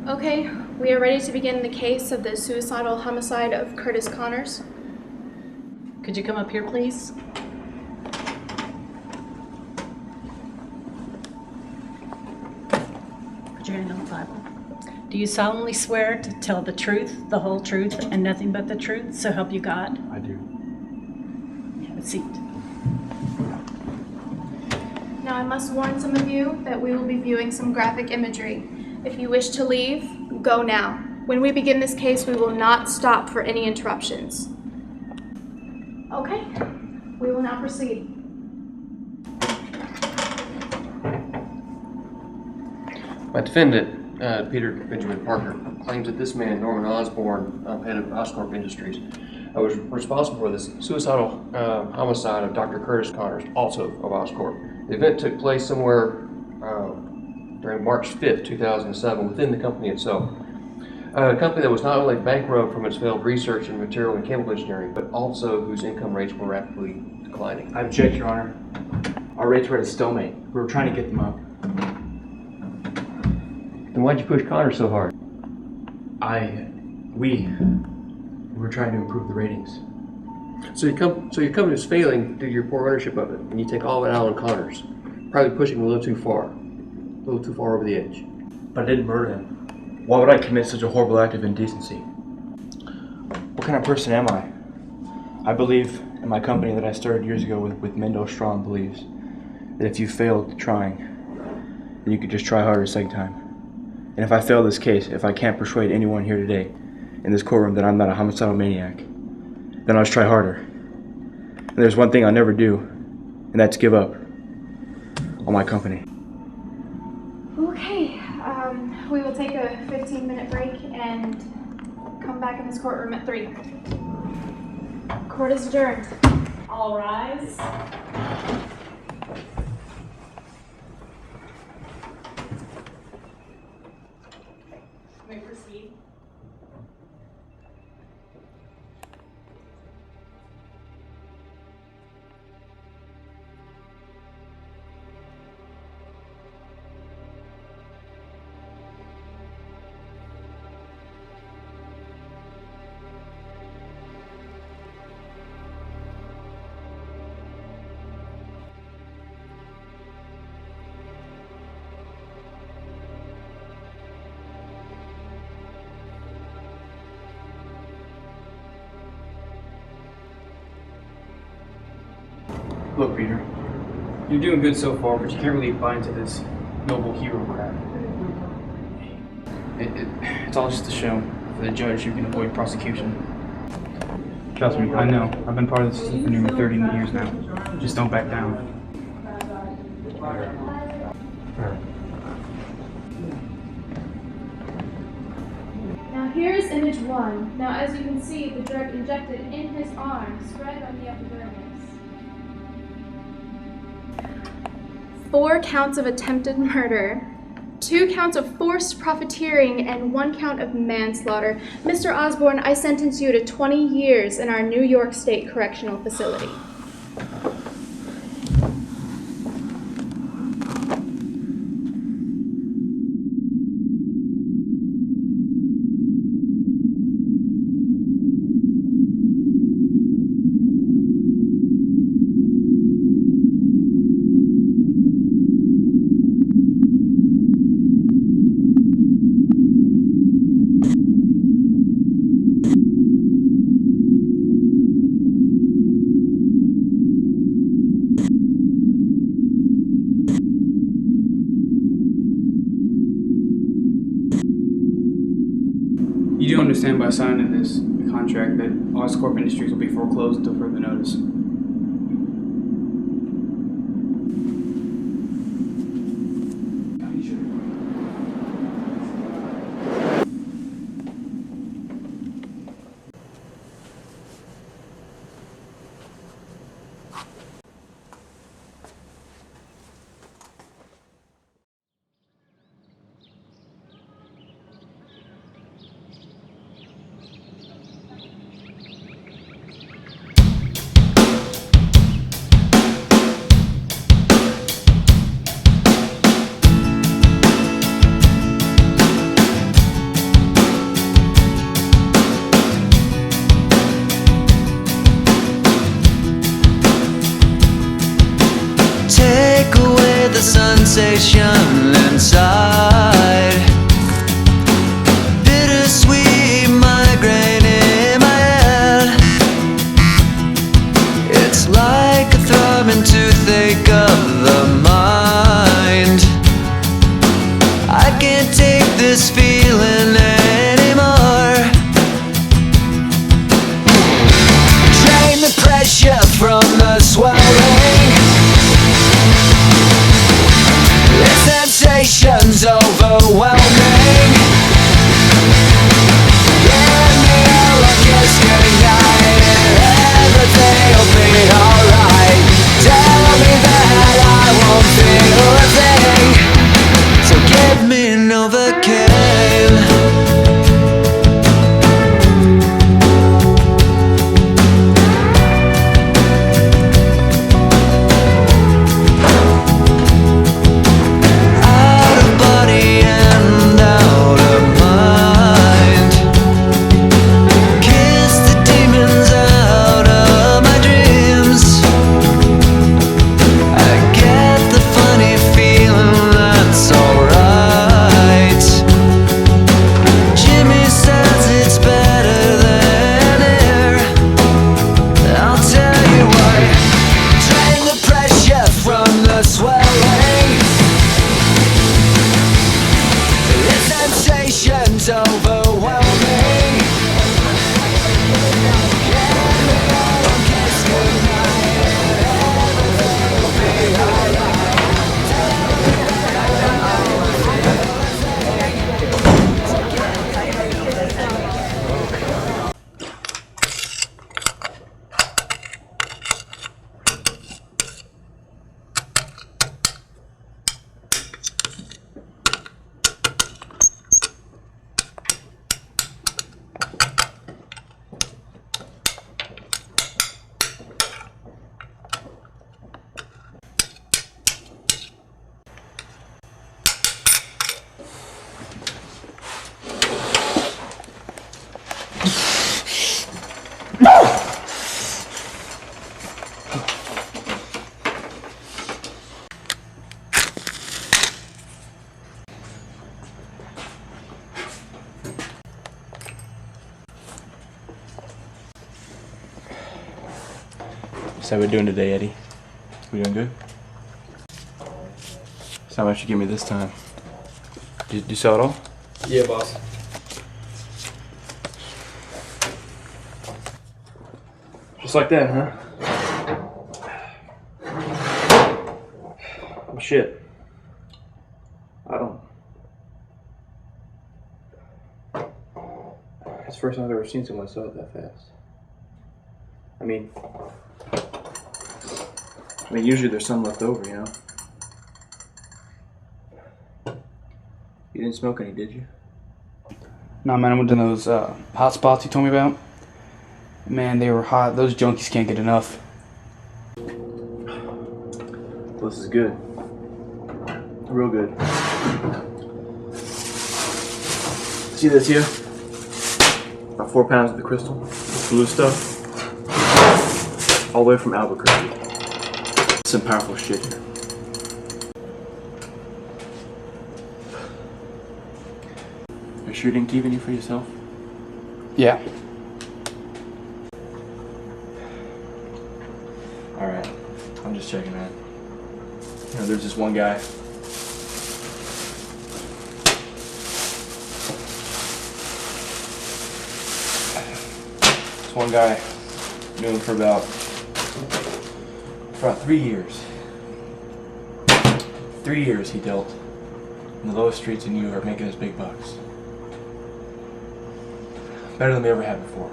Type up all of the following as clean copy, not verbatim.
Okay, we are ready to begin the case of the suicidal homicide of Curtis Connors. Could you come up here, please? Put your hand on the Bible. Do you solemnly swear to tell the truth, the whole truth, and nothing but the truth, so help you God? I do. Have a seat. Now I must warn some of you that we will be viewing some graphic imagery. If you wish to leave, go now. When we begin this case, we will not stop for any interruptions. Okay, we will now proceed. My defendant, Peter Benjamin Parker, claims that this man, Norman Osbourne, head of Oscorp Industries, was responsible for this suicidal homicide of Dr. Curtis Connors, also of Oscorp. The event took place somewhere during March 5th, 2007, within the company itself. A company that was not only bankrupt from its failed research in material and chemical engineering, but also whose income rates were rapidly declining. I object, Your Honor. Our rates were at a stalemate. We were trying to get them up. Then why'd you push Connors so hard? We were trying to improve the ratings. So your company is failing due to your poor ownership of it, and you take all of it out on Connors, probably pushing him a little too far over the edge. But I didn't murder him. Why would I commit such a horrible act of indecency? What kind of person am I? I believe in my company that I started years ago with Mendo Strong believes that if you failed trying, then you could just try harder a second time. And if I fail this case, if I can't persuade anyone here today in this courtroom that I'm not a homicidal maniac, then I'll just try harder. And there's one thing I'll never do, and that's give up on my company. Okay, we will take a 15-minute break and come back in this courtroom at 3. Court is adjourned. All rise. May we proceed? Look, Peter, you're doing good so far, but you can't really buy into this noble hero crap. It's all just a show for the judge who can avoid prosecution. Trust me, I know. I've been part of this system for nearly 30 years now. Just don't back down. Now here is image 1. Now as you can see, the drug injected in his arm spread on the epidermis. 4 counts of attempted murder, 2 counts of forced profiteering, and 1 count of manslaughter. Mr. Osborne, I sentence you to 20 years in our New York State Correctional Facility. You do understand by signing this contract that Oscorp Industries will be foreclosed until further notice. the sensation inside. Bittersweet migraine in my head. It's like a throbbing toothache of the mind. I can't take this feeling anymore. Drain the pressure from the swelling. The sensation's overwhelming. Give me a look, it's goodnight, and everything'll be alright. Tell me that I won't feel a thing, so give me Novocaine. Out of body and out of mind. Kiss the demons out of my dreams. I get the funny feeling that's alright. Jimmy says it's better than air. I'll tell you what, drain the pressure from the swelling. The sensation's overwhelming. Give me a kiss goodnight, and everything'll be alright. So how we doing today, Eddie? We doing good? So how much you give me this time? Did you sell it all? Yeah, boss. Just like that, huh? Well, shit. I don't. It's the first time I've ever seen someone sell it that fast. I mean, usually there's some left over, you know? You didn't smoke any, did you? Nah, man, I went to those hot spots you told me about. Man, they were hot. Those junkies can't get enough. Well, this is good. Real good. See this here? About 4 pounds of the crystal. This blue stuff. All the way from Albuquerque. Some powerful shit here. Are you sure you didn't keep any for yourself? Yeah. Alright. I'm just checking that. You know, there's this one guy. This one guy, knew him for about 3 years. 3 years he dealt in the lowest streets in New York, making his big bucks. Better than we ever had before.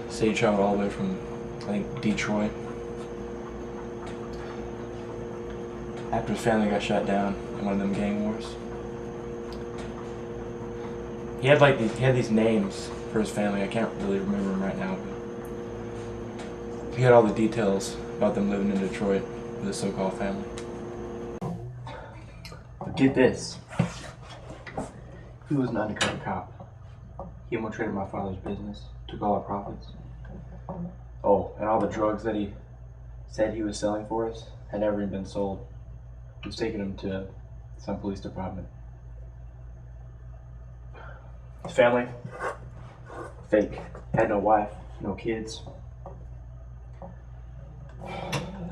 So he traveled all the way from, I think, Detroit. After his family got shot down in one of them gang wars. He had these names for his family. I can't really remember them right now. But he had all the details about them living in Detroit with his so-called family. But get this. He was an undercover cop. He infiltrated my father's business, took all our profits. Oh, and all the drugs that he said he was selling for us had never even been sold. We've taken him to some police department. His family, fake. Had no wife, no kids.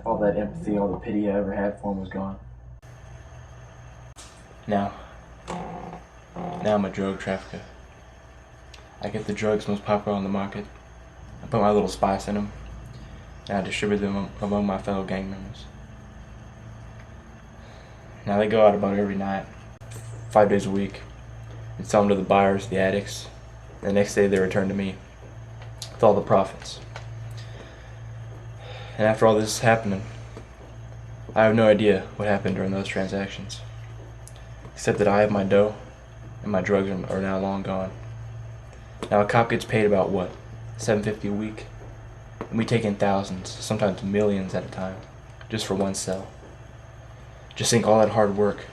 All that empathy, all the pity I ever had for him was gone. Now I'm a drug trafficker. I get the drugs most popular on the market. I put my little spice in them, and I distribute them among my fellow gang members. Now they go out about every night, 5 days a week, and sell them to the buyers, the addicts. The next day they return to me with all the profits. And after all this is happening, I have no idea what happened during those transactions, except that I have my dough and my drugs are now long gone. Now a cop gets paid about what, $7.50 a week, and we take in thousands, sometimes millions at a time, just for one cell. Just think all that hard work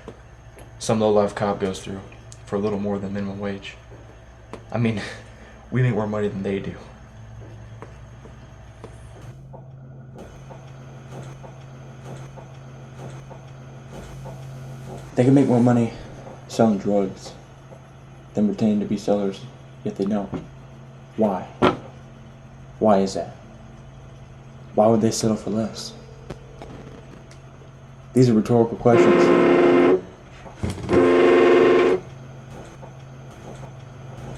some low-life cop goes through for a little more than minimum wage. I mean, we make more money than they do. They can make more money selling drugs than pretending to be sellers, yet they don't. Why? Why is that? Why would they settle for less? These are rhetorical questions.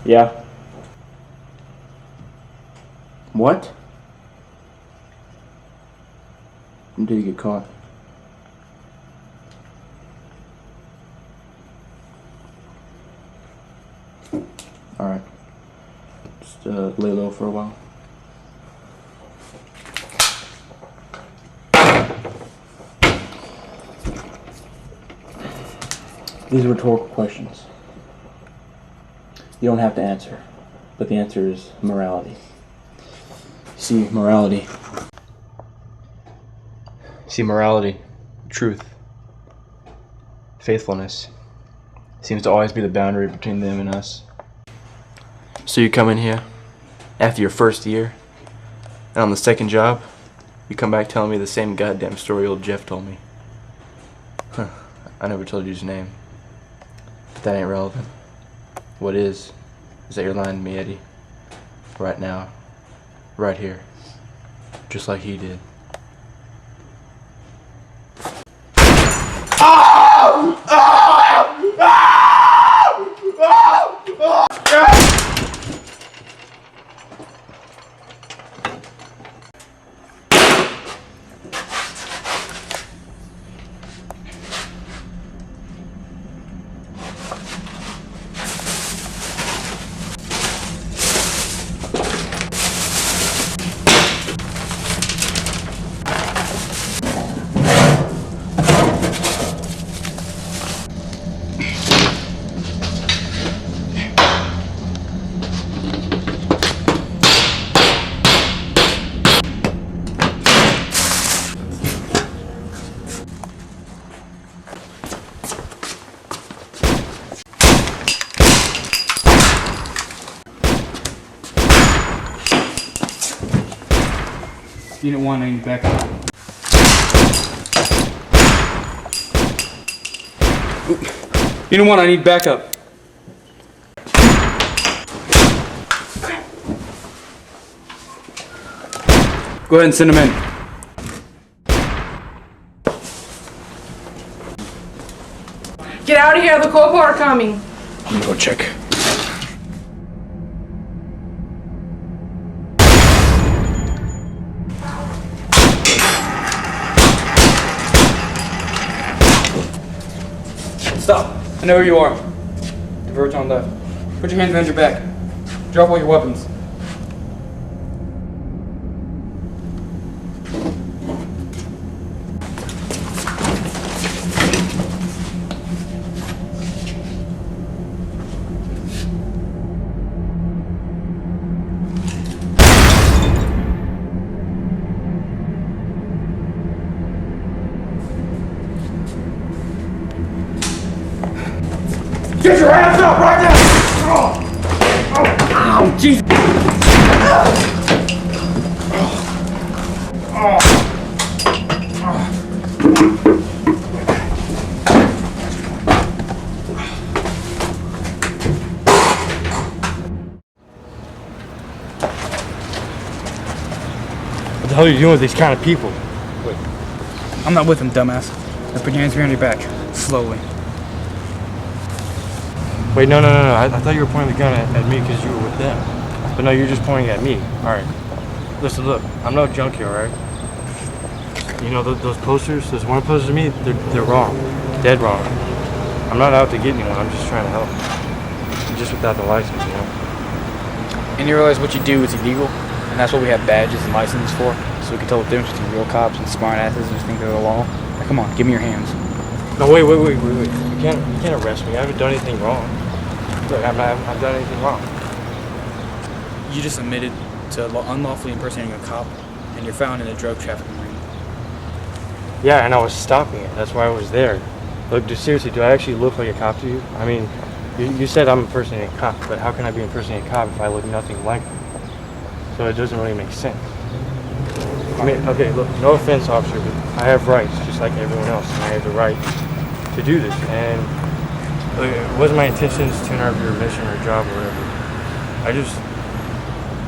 Yeah. What? Until you get caught. Alright. Just lay low for a while. These are rhetorical questions. You don't have to answer, but the answer is morality. See, morality, truth, faithfulness, seems to always be the boundary between them and us. So you come in here after your first year, and on the second job, you come back telling me the same goddamn story old Jeff told me. Huh, I never told you his name. But that ain't relevant. What is that you're lying to me, Eddie. Right now. Right here. Just like he did. Unit 1, I need backup. Unit 1, I need backup. Go ahead and send them in. Get out of here, the corpo are coming. I'm gonna go check. Stop. I know where you are. Diverge on left. Put your hands behind your back. Drop all your weapons. Get your hands up right now! Oh, Jesus! What the hell are you doing with these kind of people? Wait. I'm not with him, dumbass. Now put your hands behind your back. Slowly. Wait, no. I thought you were pointing the gun at me because you were with them. But no, you're just pointing at me. Alright. Listen, look, I'm no junkie, alright? You know, those posters, those wanted posters to me, they're wrong. Dead wrong. I'm not out to get anyone, I'm just trying to help. Just without the license, you know? And you realize what you do is illegal? And that's what we have badges and licenses for? So we can tell the difference between real cops and smart asses who just think they're the law. Now, come on, give me your hands. No, wait. You can't arrest me. I haven't done anything wrong. Look, I've done anything wrong. You just admitted to unlawfully impersonating a cop, and you're found in a drug trafficking ring. Yeah, and I was stopping it. That's why I was there. Look, seriously, do I actually look like a cop to you? I mean, you said I'm impersonating a cop, but how can I be impersonating a cop if I look nothing like him? So it doesn't really make sense. I mean, okay, look, no offense, officer, but I have rights, just like everyone else, and I have the right to do this. And look, it wasn't my intentions to interrupt your mission or job or whatever.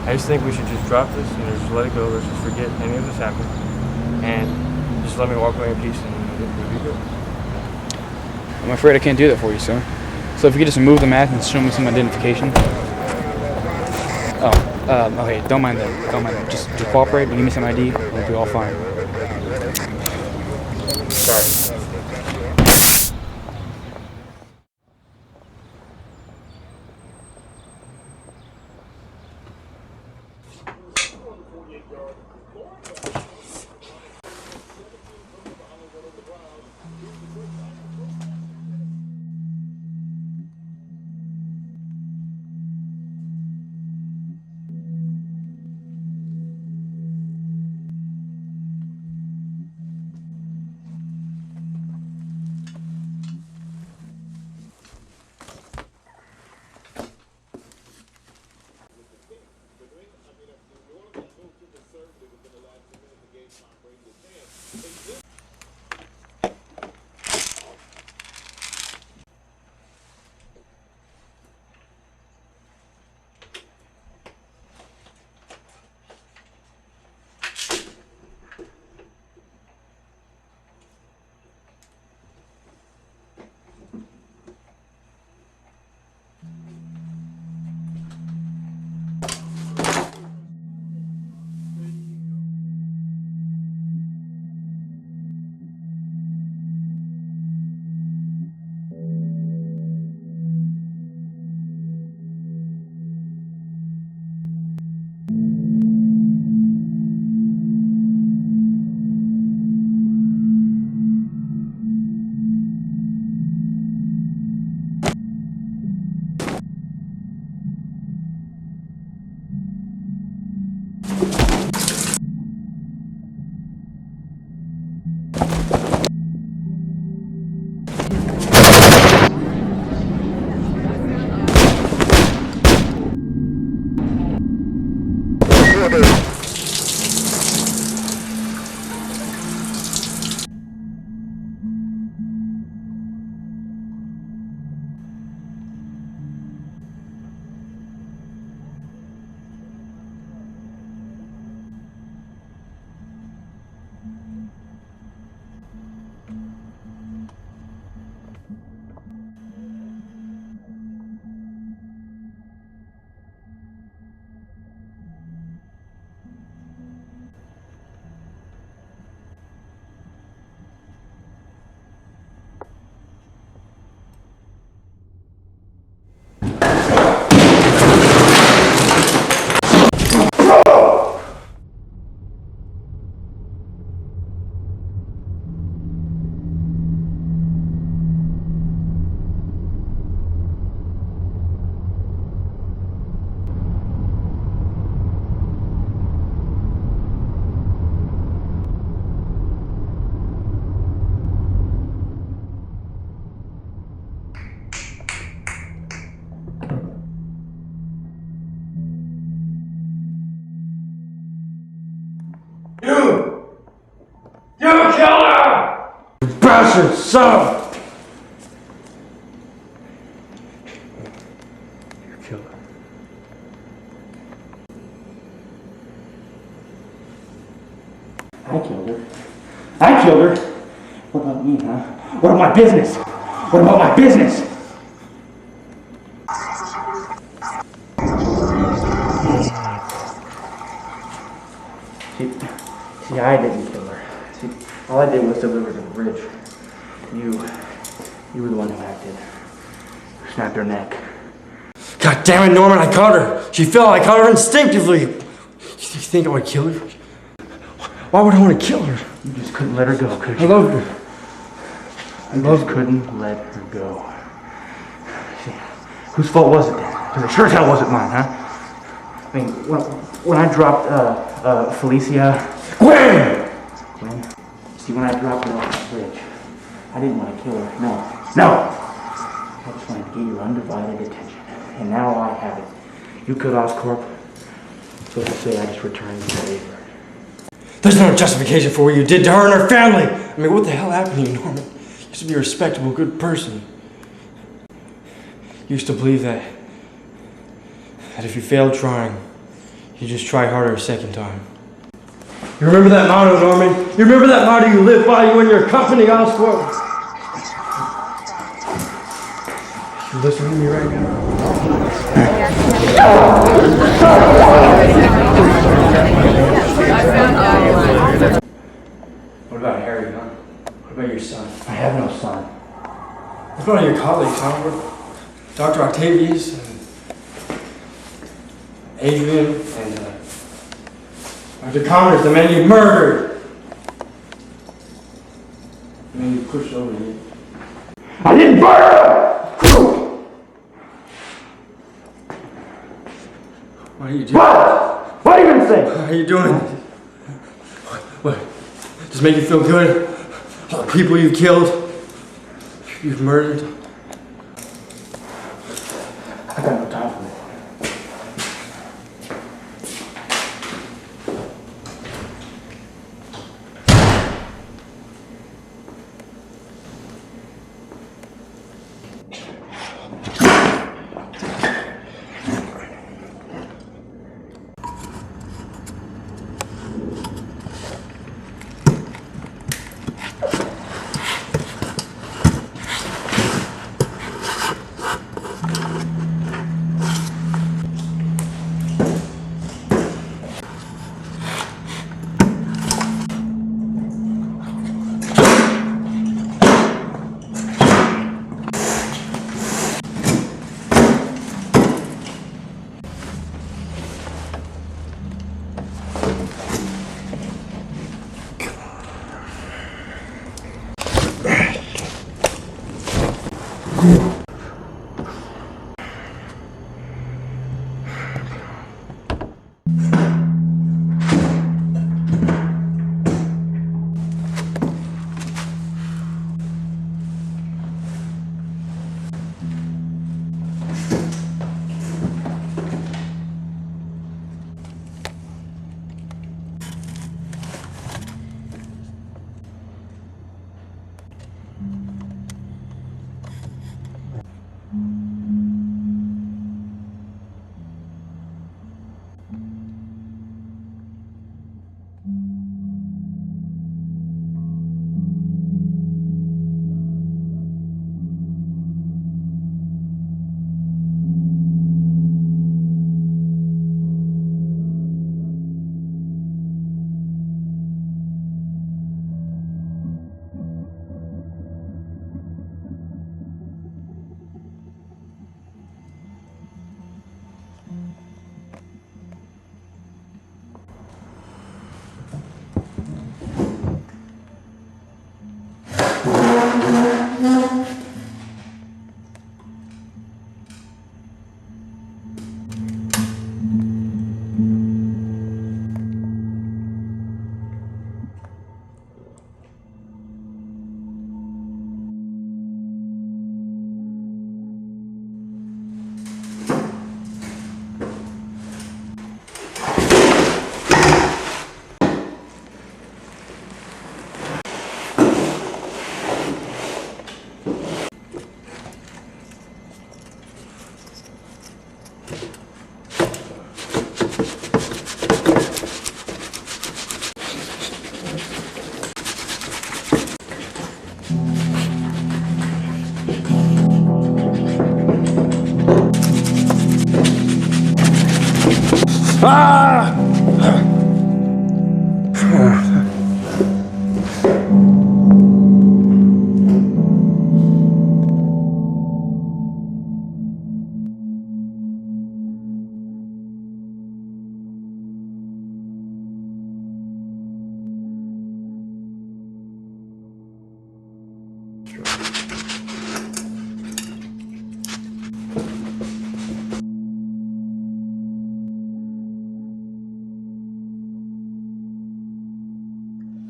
I just think we should just drop this and just let it go. Let's just forget any of this happened, and just let me walk away in peace, and we'll be good. I'm afraid I can't do that for you, sir. So if you could just remove the mask and show me some identification. Okay, don't mind that. Just cooperate and give me some ID, and we'll be all fine. Sorry. bastard son! You're a killer. I killed her. I killed her? What about me, huh? What about my business? What about my business? See, I didn't kill her. See, all I did was deliver the bridge. You were the one who acted. Snapped her neck. God damn it, Norman, I caught her. She fell, I caught her instinctively. You think I would kill her? Why would I want to kill her? You just couldn't let her go, could you? I loved her. You just couldn't let her go. See, whose fault was it then? Because it sure as hell wasn't mine, huh? I mean, when I dropped Felicia... Gwen! See, when I dropped her off the bridge, I didn't want to kill her. No. I just wanted to get your undivided attention. And now I have it. You killed Oscorp. So to say, I just returned the favor. There's no justification for what you did to her and her family! I mean, what the hell happened to you, Norman? You used to be a respectable, good person. You used to believe that if you failed trying, you just try harder a second time. You remember that motto, Norman? You remember that motto you live by, you and your company, Oscorp? You listening to me right now? What about Harry, huh? What about your son? I have no son. What about your colleagues, huh? Dr. Octavius and Adrian and Dr. Connors, the man you murdered. The man you pushed over you. I didn't murder her! What are you doing? What? What are you gonna say? What are you doing? What? Does it make you feel good? All the people you've killed? You've murdered? I got no time for it.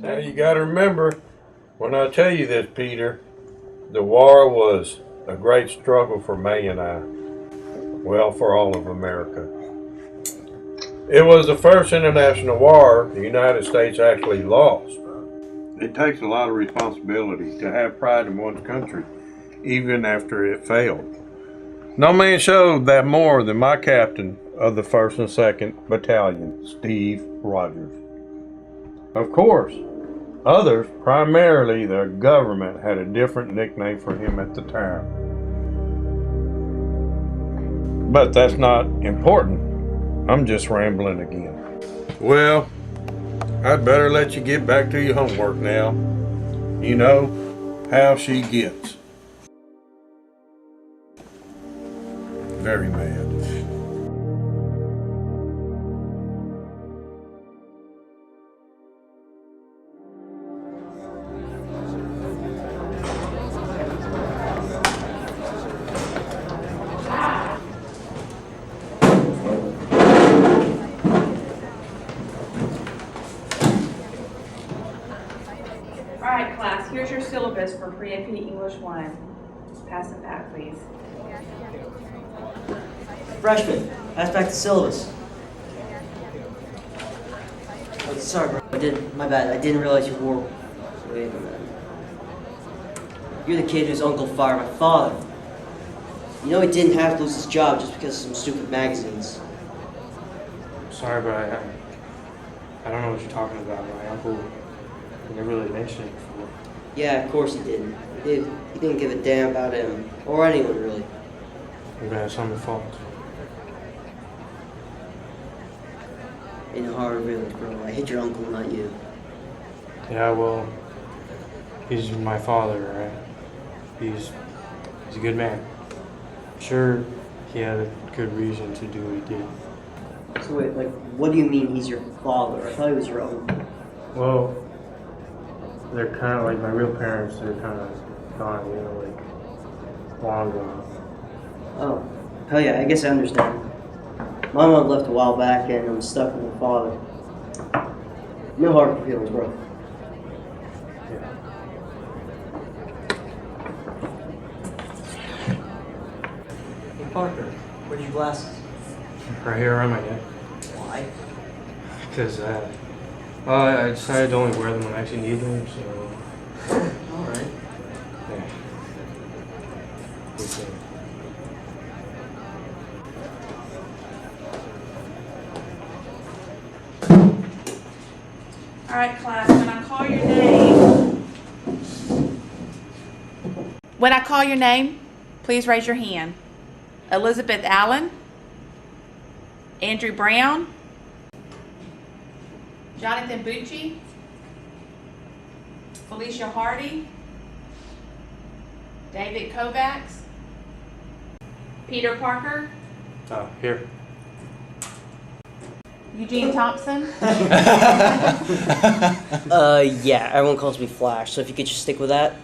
Now you gotta remember, when I tell you this, Peter, the war was a great struggle for May and I. Well, for all of America. It was the first international war the United States actually lost. It takes a lot of responsibility to have pride in one's country, even after it failed. No man showed that more than my captain of the 1st and 2nd Battalion, Steve Rogers. Of course, others, primarily the government, had a different nickname for him at the time. But that's not important. I'm just rambling again. Well, I'd better let you get back to your homework now. You know how she gets. Very mad. Alright class, here's your syllabus for Pre-AP English 1. Pass it back, please. Freshman, pass back the syllabus. Oh, sorry, bro. My bad. I didn't realize you wore. Wait a minute. You're the kid whose uncle fired my father. You know he didn't have to lose his job just because of some stupid magazines. Sorry, but I don't know what you're talking about. My uncle never really mentioned it before. Yeah, of course he didn't. He didn't give a damn about him. Or anyone, really. Maybe that's not my fault. In hard feelings, bro. I hit your uncle, not you. Yeah, well, he's my father, right? He's a good man. Sure, he had a good reason to do what he did. So wait, like, what do you mean he's your father? I thought he was your uncle. Well, they're kind of like my real parents. They're kind of gone, you know, like long gone. Oh, hell yeah, I guess I understand. My mom left a while back and I'm stuck with my father. No hard feelings, bro. Yeah. Hey Parker, where's your glasses? Right here around my neck. Why? Because I decided to only wear them when I actually need them, so. Alright. Yeah. We'll see. Alright class, when I call your name, please raise your hand. Elizabeth Allen, Andrew Brown, Jonathan Bucci, Felicia Hardy, David Kovacs, Peter Parker, Here. Eugene Thompson. Yeah, everyone calls me Flash, so if you could just stick with that.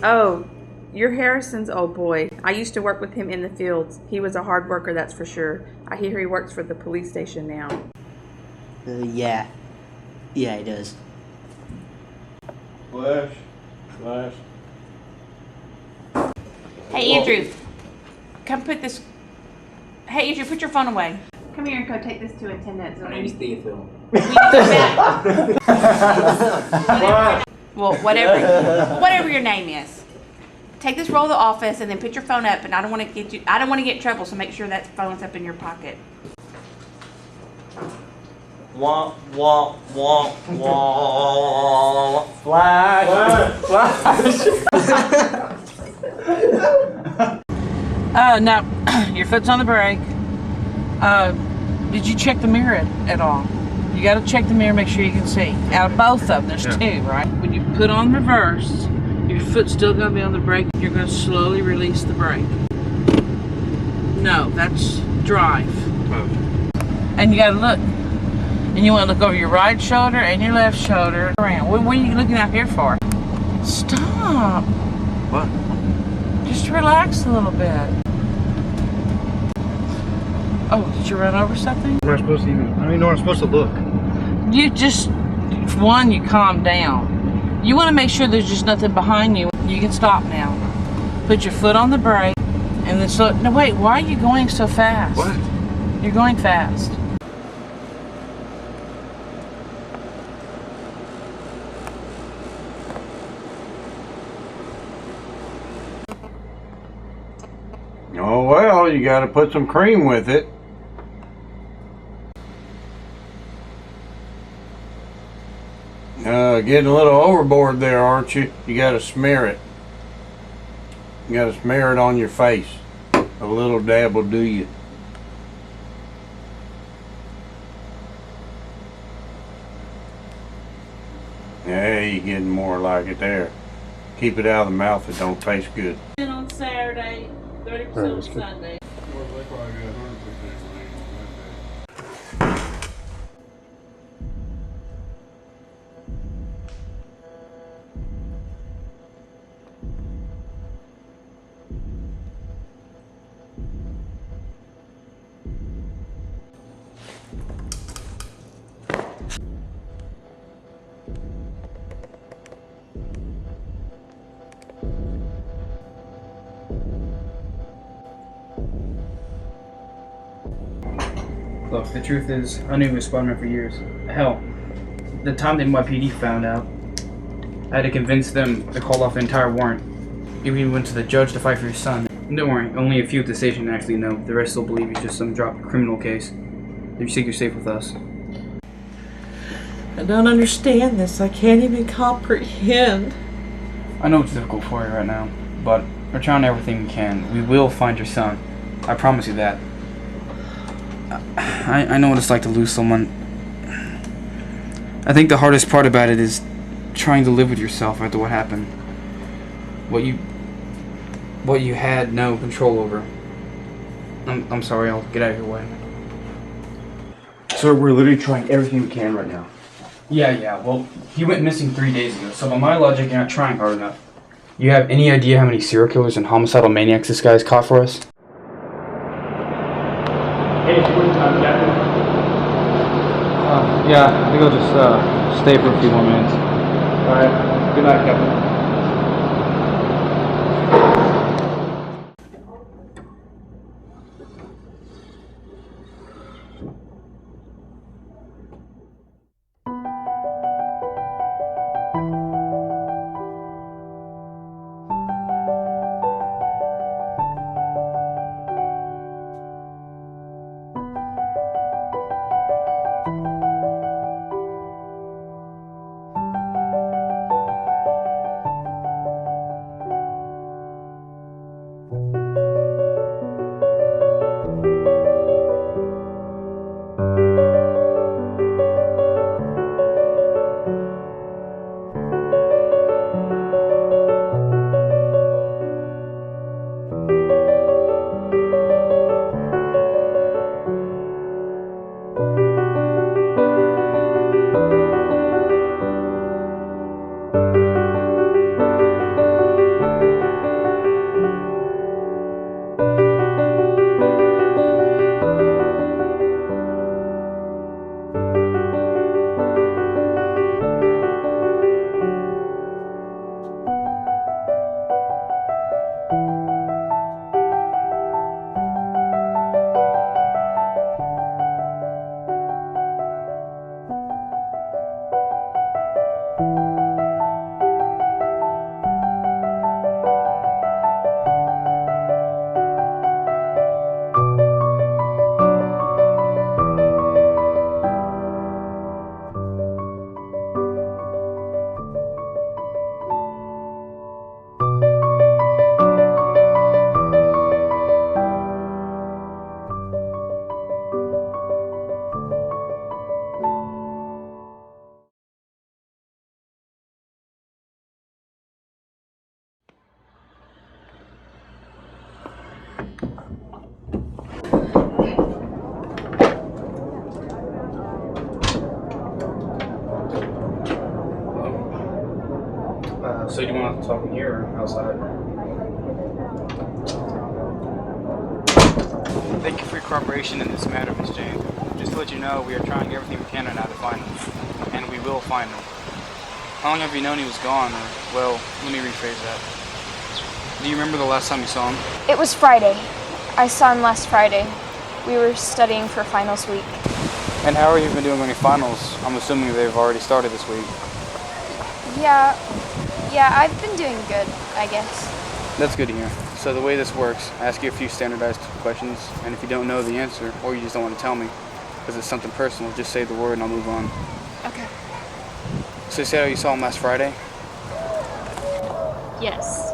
Oh, you're Harrison's old boy. I used to work with him in the fields. He was a hard worker, that's for sure. I hear he works for the police station now. Yeah. Yeah, he does. Flash. Hey, Andrew. Come put this... Hey, Andrew, put your phone away. Come here and go take this to attendance. My name's Theophil. Well, whatever your name is. Take this roll to the office and then put your phone up. And I don't want to get in trouble, so make sure that phone's up in your pocket. Wah, wah, wah, wah. Flash. No, your foot's on the brake. Did you check the mirror at all? You got to check the mirror, make sure you can see. Out of both of them, there's two, right? When you put on reverse, your foot's still going to be on the brake. You're going to slowly release the brake. No, that's drive. And you got to look. And you want to look over your right shoulder and your left shoulder. Around. What are you looking out here for? Stop. What? Just relax a little bit. Oh, did you run over something? Where am I supposed to even? I don't even know where I'm supposed to look. You just, one, you calm down. You want to make sure there's just nothing behind you. You can stop now. Put your foot on the brake and then slow. No, wait, why are you going so fast? What? You're going fast. Oh, well, you got to put some cream with it. Getting a little overboard there, aren't you? You got to smear it. You got to smear it on your face. A little dab will do you. Yeah, you're getting more like it there. Keep it out of the mouth. It don't taste good. On Saturday, 30% on Sunday. Look, the truth is, I knew he was Spiderman for years. Hell, the time the NYPD found out, I had to convince them to call off the entire warrant. Even went to the judge to fight for your son. And don't worry, only a few at the station actually know. The rest still believe he's just some dropped criminal case. If you think you're safe with us. I don't understand this. I can't even comprehend. I know it's difficult for you right now, but we're trying everything we can. We will find your son. I promise you that. I know what it's like to lose someone. I think the hardest part about it is trying to live with yourself after what happened. What you had no control over. I'm sorry, I'll get out of your way. Sir, we're literally trying everything we can right now. Yeah, well, he went missing 3 days ago, so by my logic, you're not trying hard enough. You have any idea how many serial killers and homicidal maniacs this guy's caught for us? Hey, it's your time, Captain. Yeah, I think I'll just stay for a few more minutes. Alright, good night, Captain. So do you want to talk in here or outside? Thank you for your cooperation in this matter, Miss Jane. Just to let you know, we are trying everything we can right now to find him. And we will find him. How long have you known he was gone? Or, well, let me rephrase that. Do you remember the last time you saw him? It was Friday. I saw him last Friday. We were studying for finals week. And how have you been doing on your finals? I'm assuming they've already started this week. Yeah, I've been doing good, I guess. That's good to hear. So the way this works, I ask you a few standardized questions, and if you don't know the answer, or you just don't want to tell me, because it's something personal, just say the word and I'll move on. Okay. So you said how you saw him last Friday? Yes.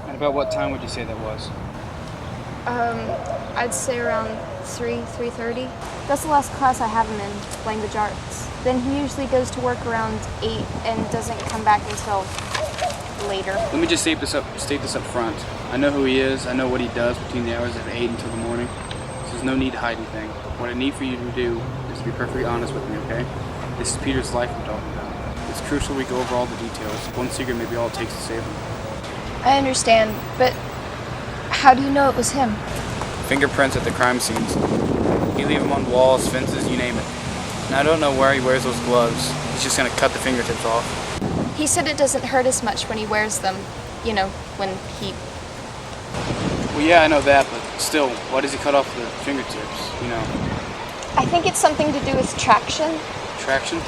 And about what time would you say that was? I'd say around 3:30. That's the last class I have him in, language arts. Then he usually goes to work around 8 and doesn't come back until later. Let me just state this up front. I know who he is, I know what he does between the hours of 8 until the morning. So there's no need to hide anything. What I need for you to do is to be perfectly honest with me, okay? This is Peter's life I'm talking about. It's crucial we go over all the details. One secret may be all it takes to save him. I understand, but how do you know it was him? Fingerprints at the crime scenes. You leave them on walls, fences, you name it. And I don't know where he wears those gloves. He's just gonna cut the fingertips off. He said it doesn't hurt as much when he wears them. You know, when he... Well, yeah, I know that, but still, why does he cut off the fingertips, you know? I think it's something to do with traction. Traction?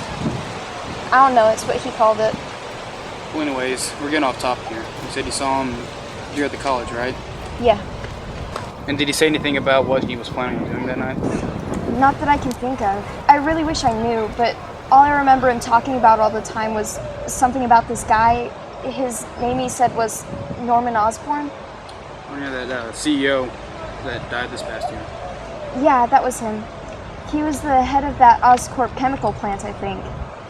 I don't know, it's what he called it. Well, anyways, we're getting off topic here. You said you saw him here at the college, right? Yeah. And did he say anything about what he was planning on doing that night? Not that I can think of. I really wish I knew, but all I remember him talking about all the time was something about this guy. His name, he said, was Norman Osbourne. Oh yeah, that CEO that died this past year. Yeah, that was him. He was the head of that Oscorp chemical plant, I think.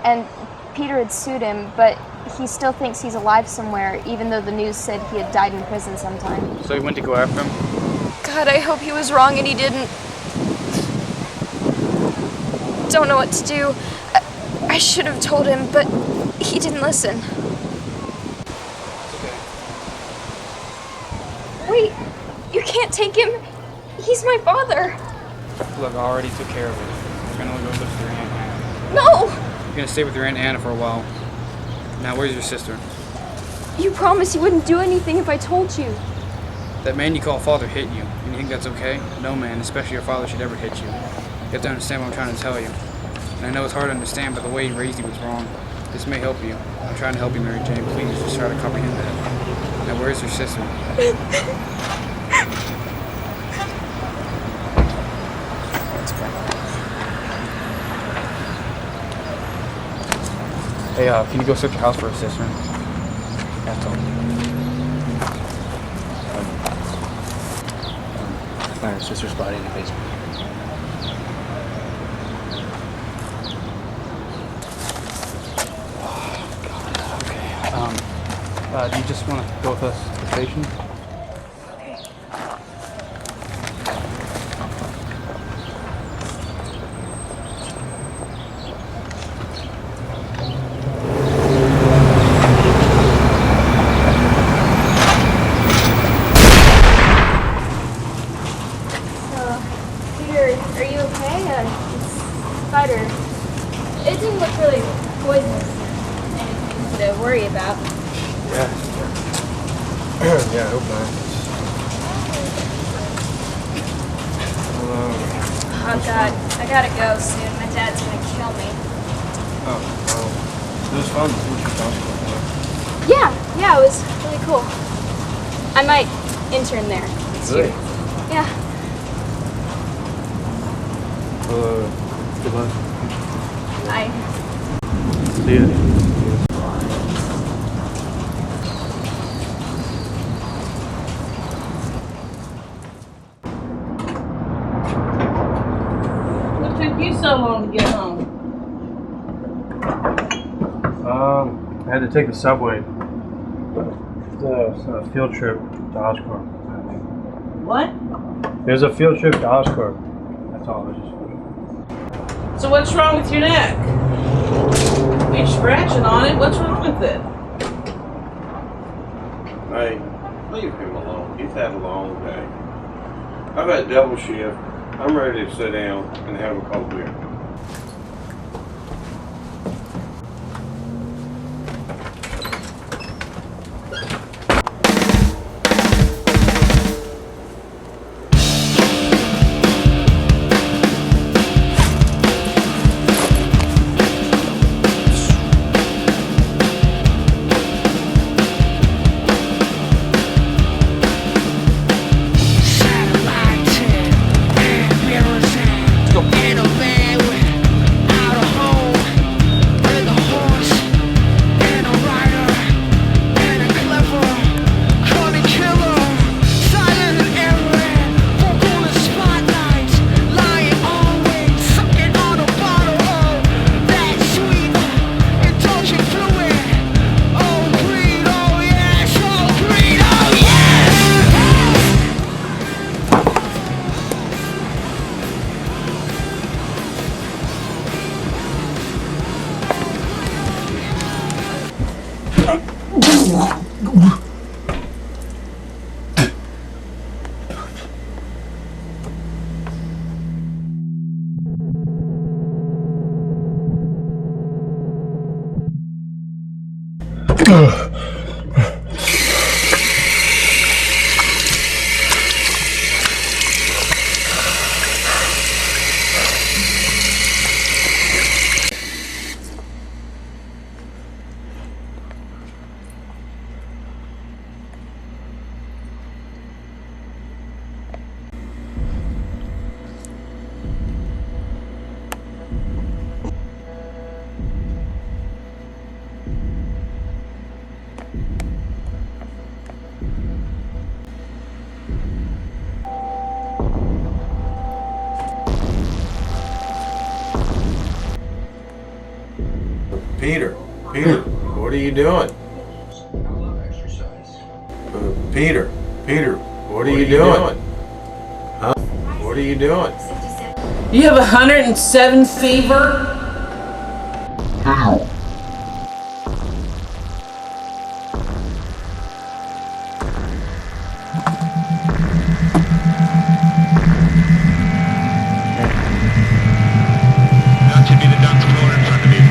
And Peter had sued him, but he still thinks he's alive somewhere, even though the news said he had died in prison sometime. So he went to go after him? God, I hope he was wrong and he didn't. Don't know what to do. I should have told him, but he didn't listen. It's okay. Wait, you can't take him. He's my father. Look, I already took care of it. You're gonna go live with your Aunt Anna. No! You're gonna stay with your Aunt Anna for a while. Now, where's your sister? You promised you wouldn't do anything if I told you. That man you call father hit you, and you think that's okay? No man, especially your father, should ever hit you. You have to understand what I'm trying to tell you. And I know it's hard to understand, but the way he raised you was wrong. This may help you. I'm trying to help you, Mary Jane. Please, just try to comprehend that. Now, where's your sister? Hey, can you go search your house for a sister? That's all. Find her sister's body in the basement. Do you just want to go with us to the station? Peter, are you okay? It's Spider. It didn't look really poisonous. Anything to worry about. Yeah. Yeah, I hope not. Oh God, I gotta go soon. My dad's gonna kill me. Oh, well, it was fun. What you talking about? Yeah, it was really cool. I might intern there this Really? year. Yeah. Good luck. Bye. See ya. What took you so long to get home? I had to take the subway. It's a field trip to Oscorp. What? There's a field trip to Oscorp. That's all. It was just... So what's wrong with your neck? You're scratching on it. What's wrong with it? Hey, leave him alone. He's had a long day. I've had double shift. I'm ready to sit down and have a cold beer. Peter, what are you doing? Peter, what are you doing? Huh? What are you doing? You have 107 fever? Ow. That should be the dance floor in front of you.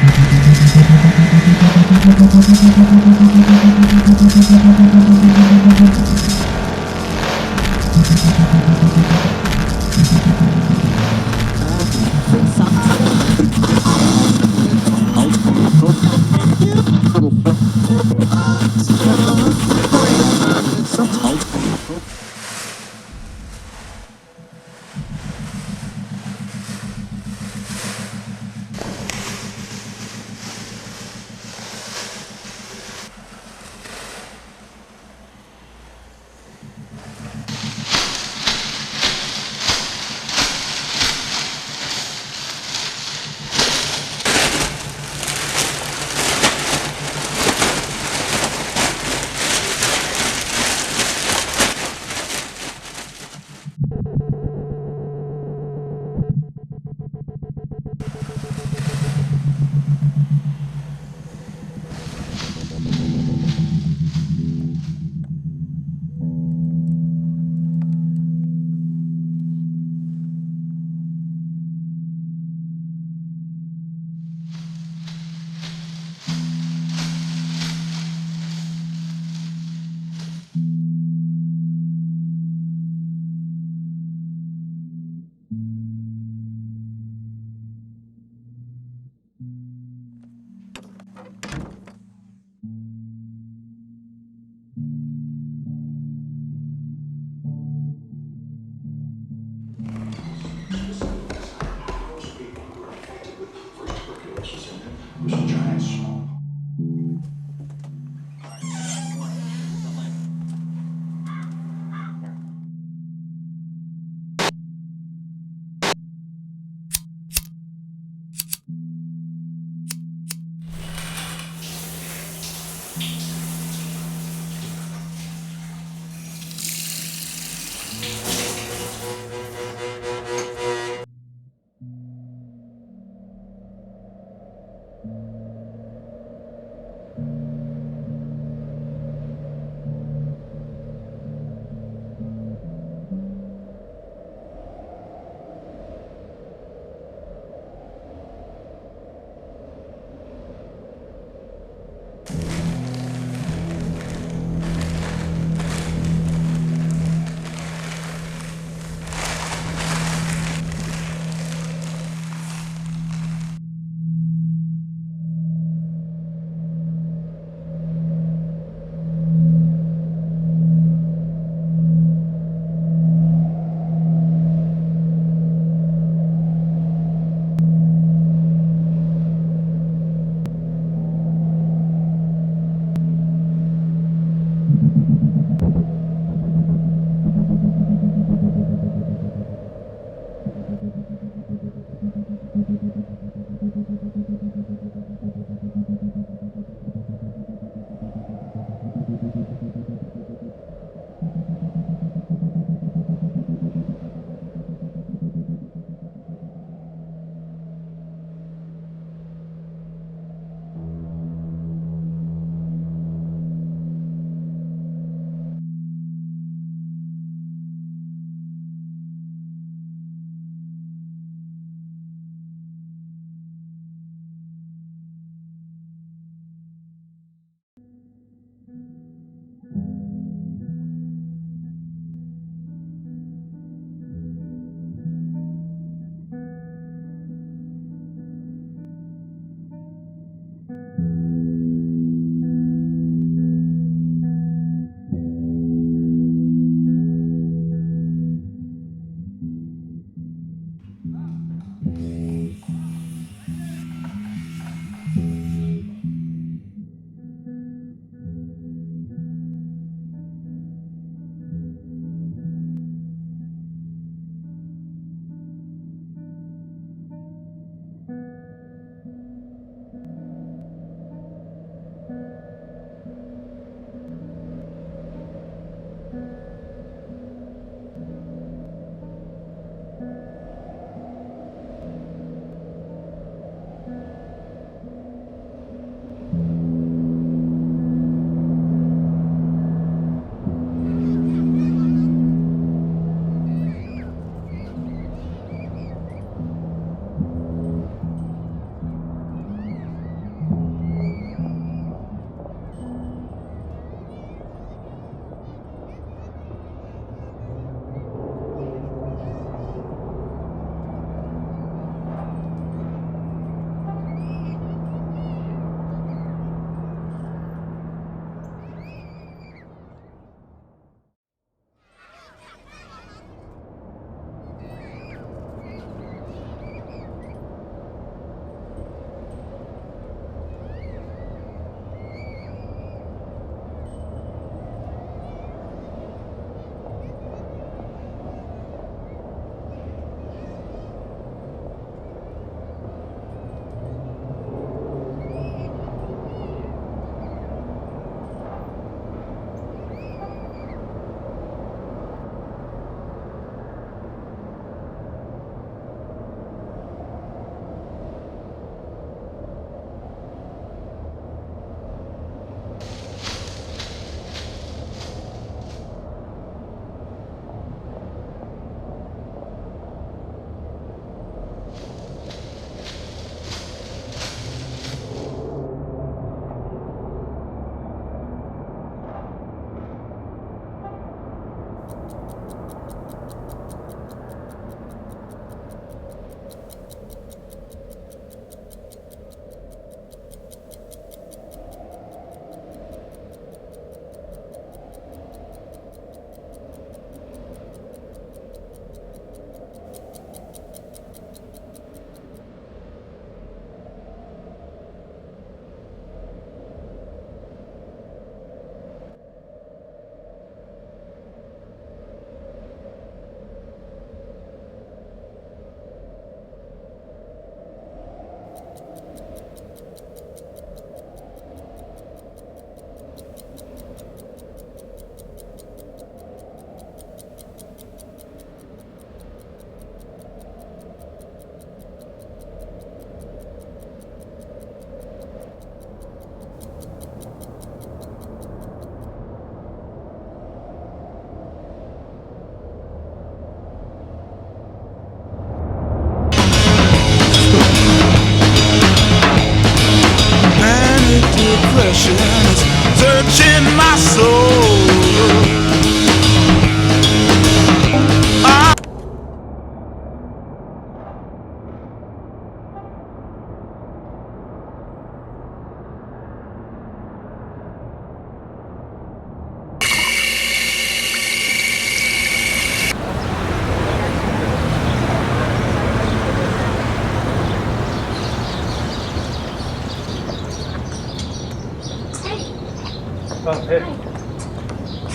Hey.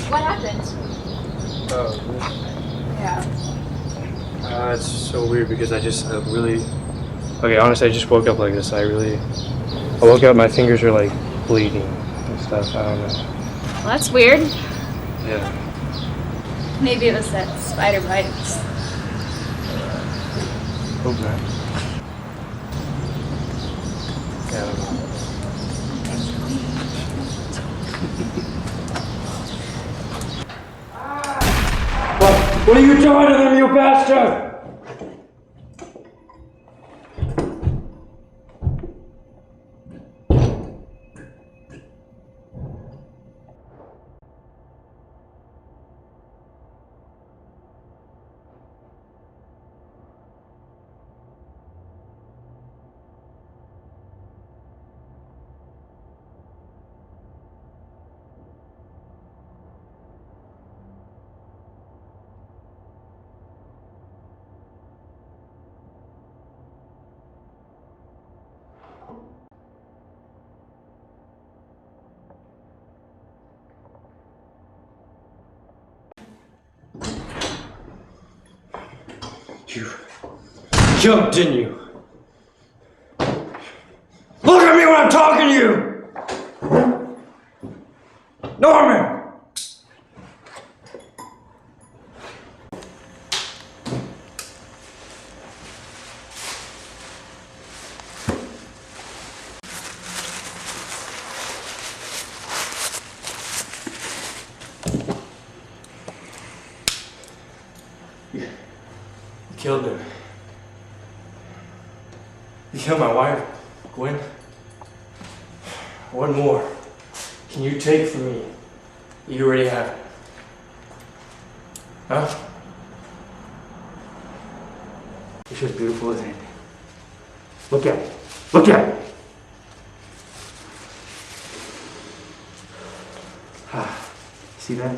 What happened? Oh, Yeah. it's so weird because I really... Okay, honestly, I just woke up like this. I woke up, my fingers are like bleeding and stuff. I don't know. Well, that's weird. Yeah. Maybe it was that spider bite. Hope not. Yeah, I don't know. What are you doing to them, you bastard? You jumped, didn't you? Look at me when I'm talking to you! Norman! You killed him. You killed my wife, Gwen. What more can you take from me? You already have it. Huh? It's just beautiful, isn't it? Look at it. Look at it. See that?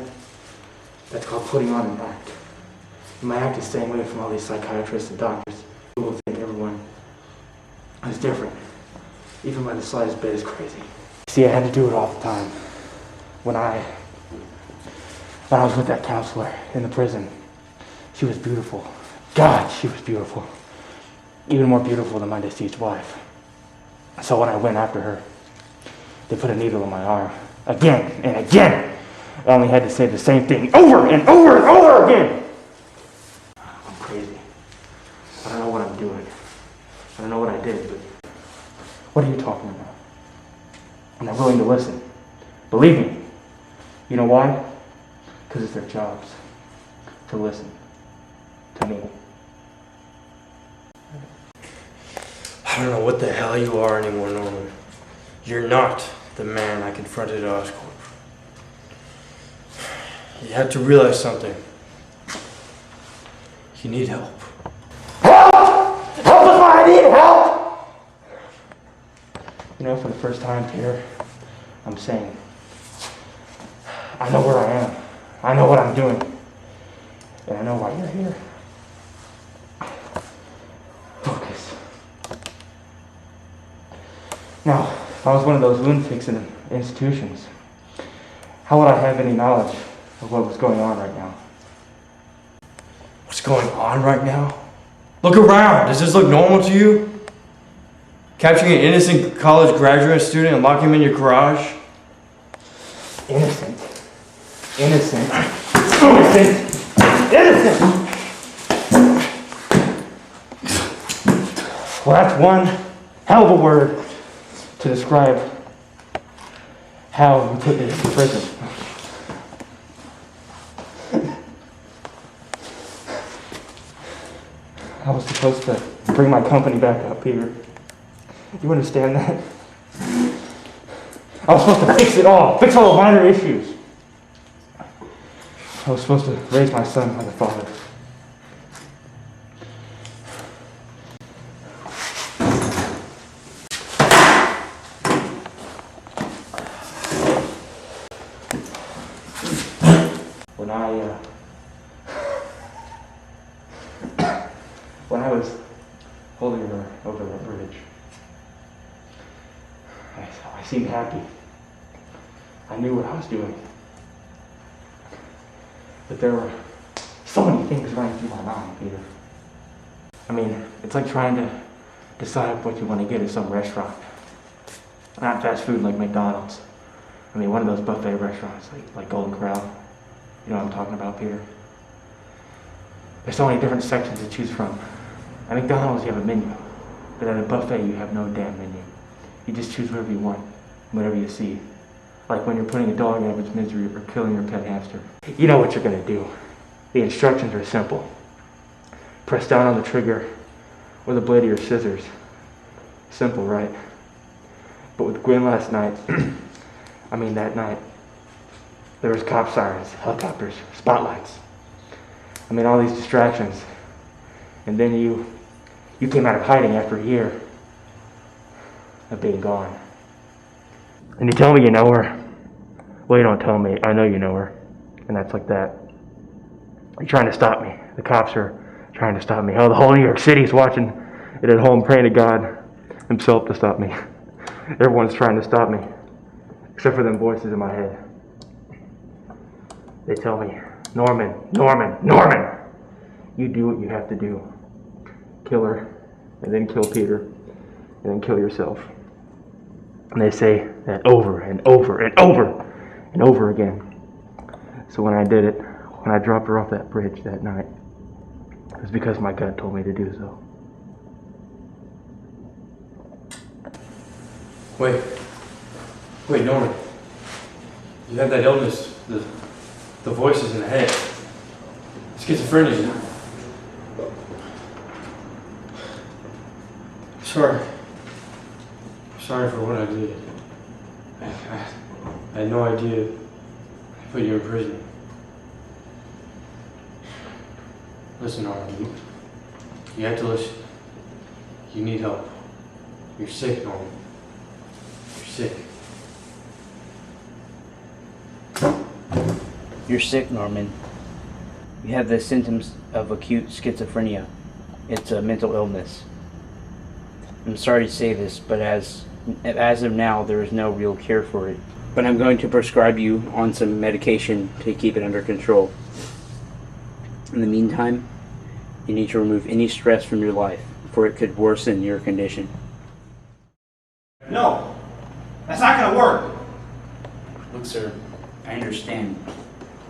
That's called putting on an act. My act is staying away from all these psychiatrists and doctors who will think everyone is different, even by the slightest bit is crazy. See, I had to do it all the time. When I was with that counselor in the prison, she was beautiful. God, she was beautiful. Even more beautiful than my deceased wife. So when I went after her, they put a needle in my arm. Again and again. I only had to say the same thing over and over and over again. I'm crazy. I don't know what I'm doing. I don't know what I did, but what are you talking about? I'm not willing to listen. Believe me. You know why? Because it's their jobs to listen to me. I don't know what the hell you are anymore, Norman. You're not the man I confronted at Oscorp. You have to realize something. You need help. Help! Help is why I need help! You know, for the first time here, I'm saying, I know where I am. I know what I'm doing. And I know why you're here. Focus. Now, if I was one of those lunatics in institutions, how would I have any knowledge of what was going on right now? What's going on right now? Look around. Does this look normal to you? Capturing an innocent college graduate student and locking him in your garage? Innocent. Innocent. Innocent. Innocent. Well, that's one hell of a word to describe how we put this in prison. I was supposed to bring my company back up, Peter. You understand that? I was supposed to fix it all, fix all the minor issues. I was supposed to raise my son as a father. When I was holding her over that bridge, I seemed happy. I knew what I was doing. But there were so many things running through my mind, Peter. I mean, it's like trying to decide what you want to get at some restaurant. Not fast food like McDonald's. I mean, one of those buffet restaurants, like Golden Corral. You know what I'm talking about, Peter? There's so many different sections to choose from. At McDonald's, you have a menu. But at a buffet, you have no damn menu. You just choose whatever you want, whatever you see. Like when you're putting a dog out of its misery or killing your pet hamster. You know what you're gonna do. The instructions are simple. Press down on the trigger with a blade or your scissors. Simple, right? But with Gwen last night, I mean that night, there was cop sirens, helicopters, spotlights. I mean all these distractions. And then you came out of hiding after a year of being gone. And you tell me you know her. Well, you don't tell me. I know you know her. And that's like that. You're trying to stop me. The cops are trying to stop me. Hell, the whole New York City is watching it at home, praying to God himself to stop me. Everyone's trying to stop me. Except for them voices in my head. They tell me, Norman, Norman, Norman! You do what you have to do. Kill her, and then kill Peter, and then kill yourself. And they say that over and over and over and over again. So when I did it, when I dropped her off that bridge that night, it was because my gut told me to do so. Wait, Norman. You have that illness, the voices in the head. Schizophrenia. Sorry for what I did. I had no idea I put you in prison. Listen, Norman, you have to listen. You need help. You're sick, Norman. You're sick. You're sick, Norman. You have the symptoms of acute schizophrenia. It's a mental illness. I'm sorry to say this, but as of now, there is no real cure for it. But I'm going to prescribe you on some medication to keep it under control. In the meantime, you need to remove any stress from your life, for it could worsen your condition. No, that's not gonna work. Look, sir, I understand.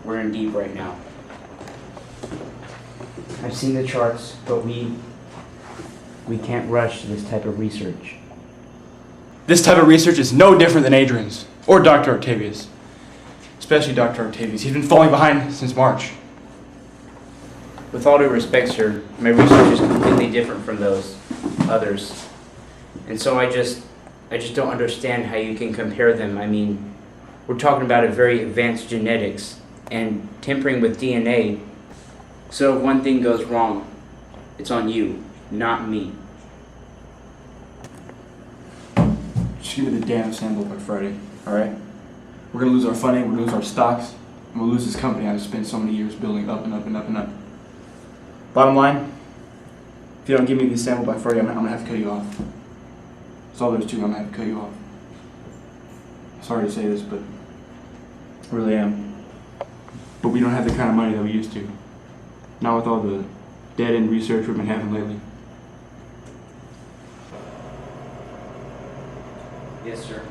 We're in deep right now. I've seen the charts, but we can't rush this type of research. This type of research is no different than Adrian's, or Dr. Octavia's. Especially Dr. Octavia's. He's been falling behind since March. With all due respect, sir, my research is completely different from those others. And so I just don't understand how you can compare them. I mean, we're talking about a very advanced genetics and tempering with DNA. So if one thing goes wrong, it's on you, not me. Just give me the damn sample by Friday, alright? We're gonna lose our funding, we're gonna lose our stocks, and we'll lose this company I've spent so many years building up and up and up and up. Bottom line, if you don't give me this sample by Friday, I'm gonna have to cut you off. That's all there is to it, I'm gonna have to cut you off. Sorry to say this, but I really am. But we don't have the kind of money that we used to. Not with all the dead-end research we've been having lately. Yes, sir.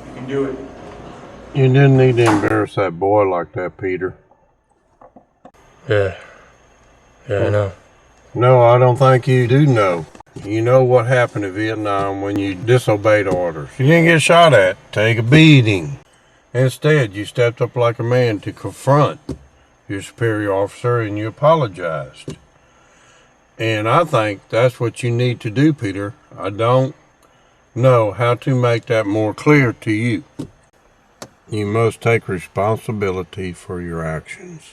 You can do it. You didn't need to embarrass that boy like that, Peter. Yeah, I know. No, I don't think you do know. You know what happened in Vietnam when you disobeyed orders. You didn't get shot at, take a beating. Instead, you stepped up like a man to confront your superior officer and you apologized. And I think that's what you need to do, Peter. I don't know how to make that more clear to you. You must take responsibility for your actions.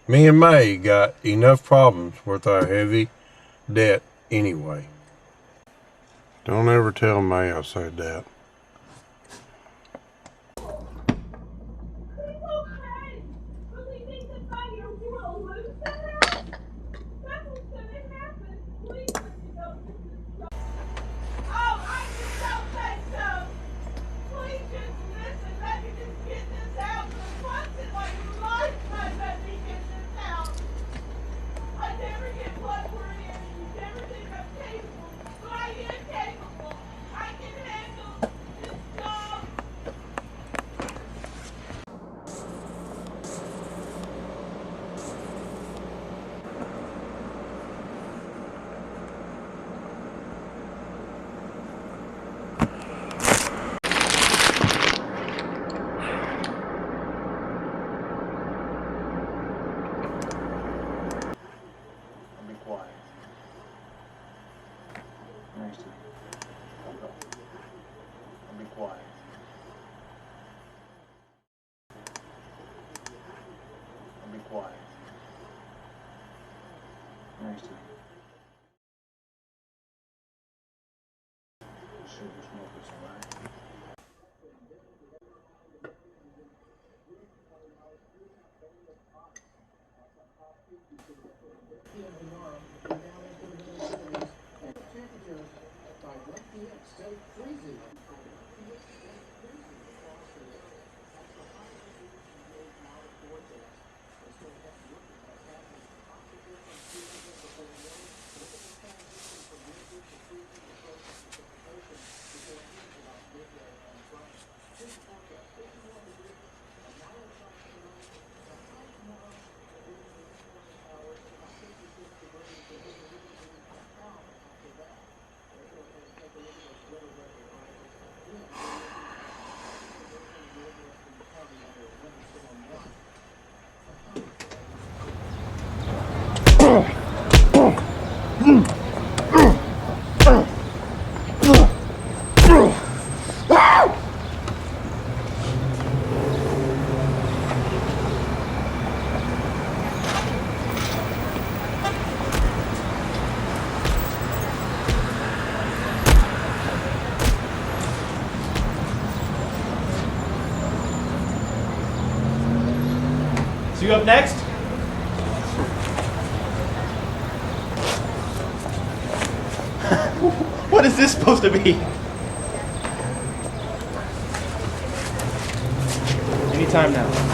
Me and May got enough problems with our heavy debt anyway. Don't ever tell May I said that. You up next? What is this supposed to be? Anytime now.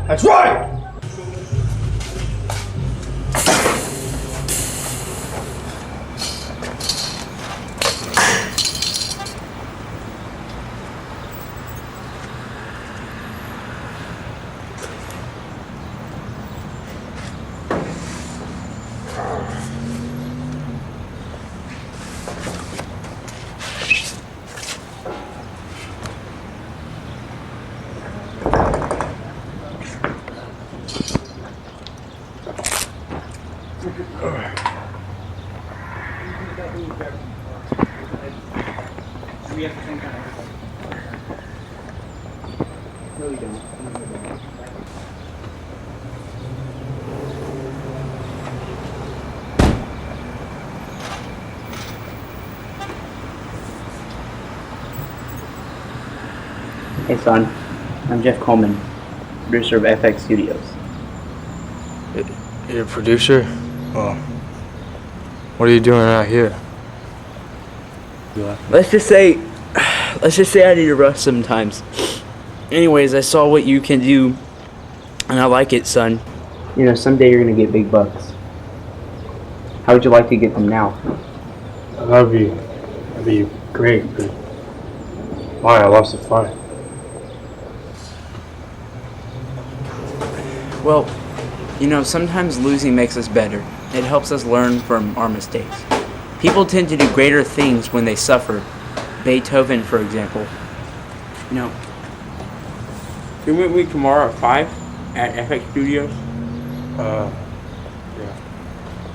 That's right! We have the same kind of no, we don't. Hey son, I'm Jeff Coleman. producer of FX Studios. You're a producer? Well, what are you doing out here? Let's just say I need to rest sometimes. Anyways, I saw what you can do, and I like it, son. You know, someday you're gonna get big bucks. How would you like to get them now? That'd be great, but why? I lost the fight. Well, you know, sometimes losing makes us better. It helps us learn from our mistakes. People tend to do greater things when they suffer. Beethoven, for example. You know, can we meet tomorrow at 5 at FX Studios? Yeah.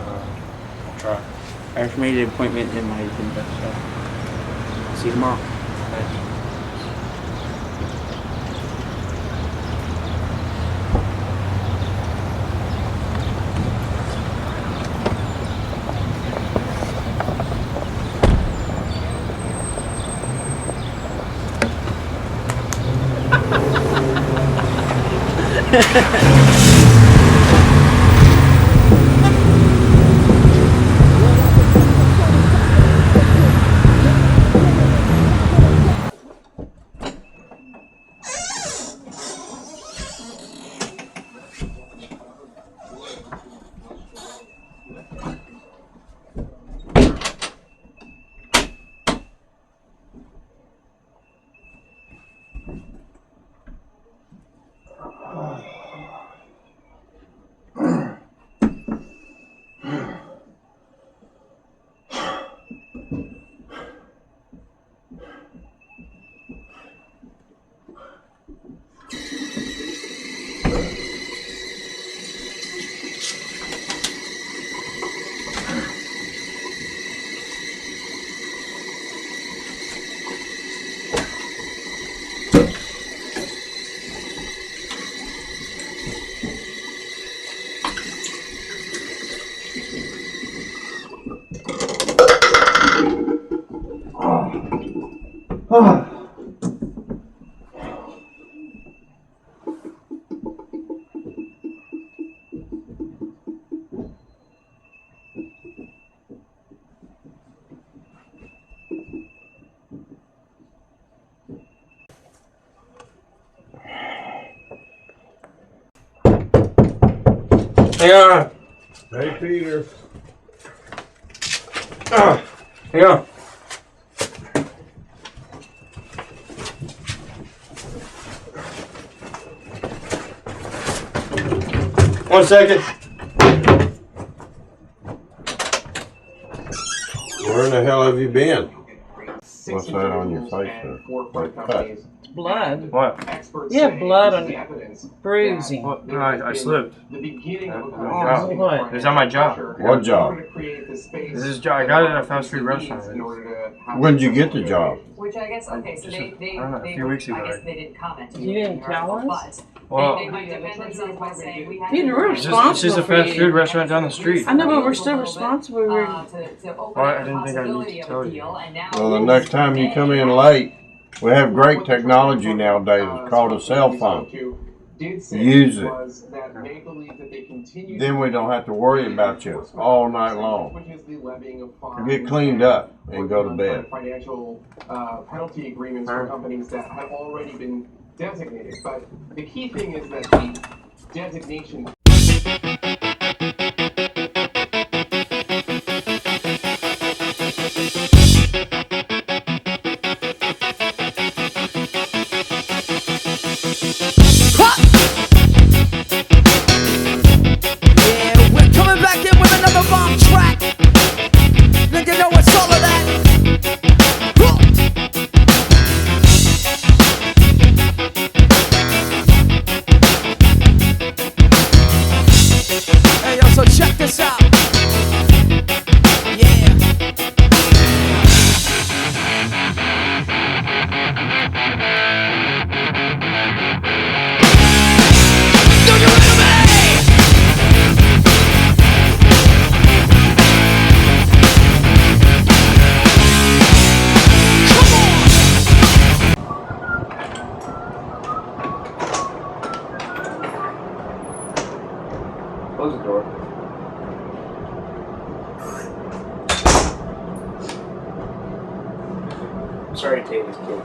I'll try. I just made an appointment in my agenda, so I'll see you tomorrow. Thanks. Hang on. Hey, Peter. Hang on. One second. Where in the hell have you been? What's that on your face there? Like cut? Blood. What? You have blood on your bruising. What? No, I slipped. Oh, what? It was on my job. What job? This is job. I got it at a fast food restaurant. When did you get the job? Which I guess, okay, so I don't know, a few weeks ago. I guess they didn't comment. You didn't tell us? Well, They might defend themselves by saying we have. Peter, we're it's responsible just a for fast you. food restaurant down the street. I know, but we're still responsible. We're To open Well, up I the didn't think I need possibility to of tell a you. deal, and now. Well, the next time you come in late, we have great technology nowadays. It's called a cell phone. Use it. Then we don't have to worry about you all night long. You get cleaned up and go to bed. Financial penalty agreements for companies that have already been designated. But the key thing is that the designation. So check I'm sorry to tell you this, kid,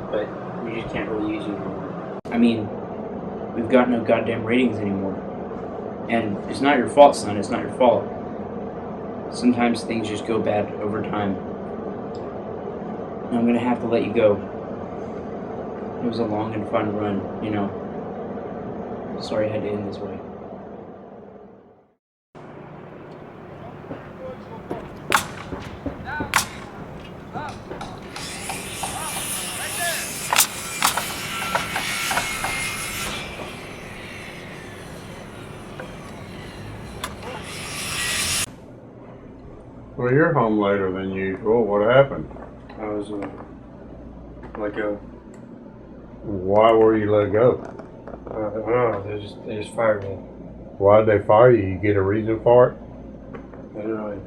but we just can't really use you anymore. I mean, we've got no goddamn ratings anymore. And it's not your fault, son, it's not your fault. Sometimes things just go bad over time. And I'm gonna have to let you go. It was a long and fun run, you know. Sorry I had to end this way. Well, you're home later than usual. What happened? I was let go. Why were you let go? I don't know. They just fired me. Why'd they fire you? You get a reason for it? They didn't really.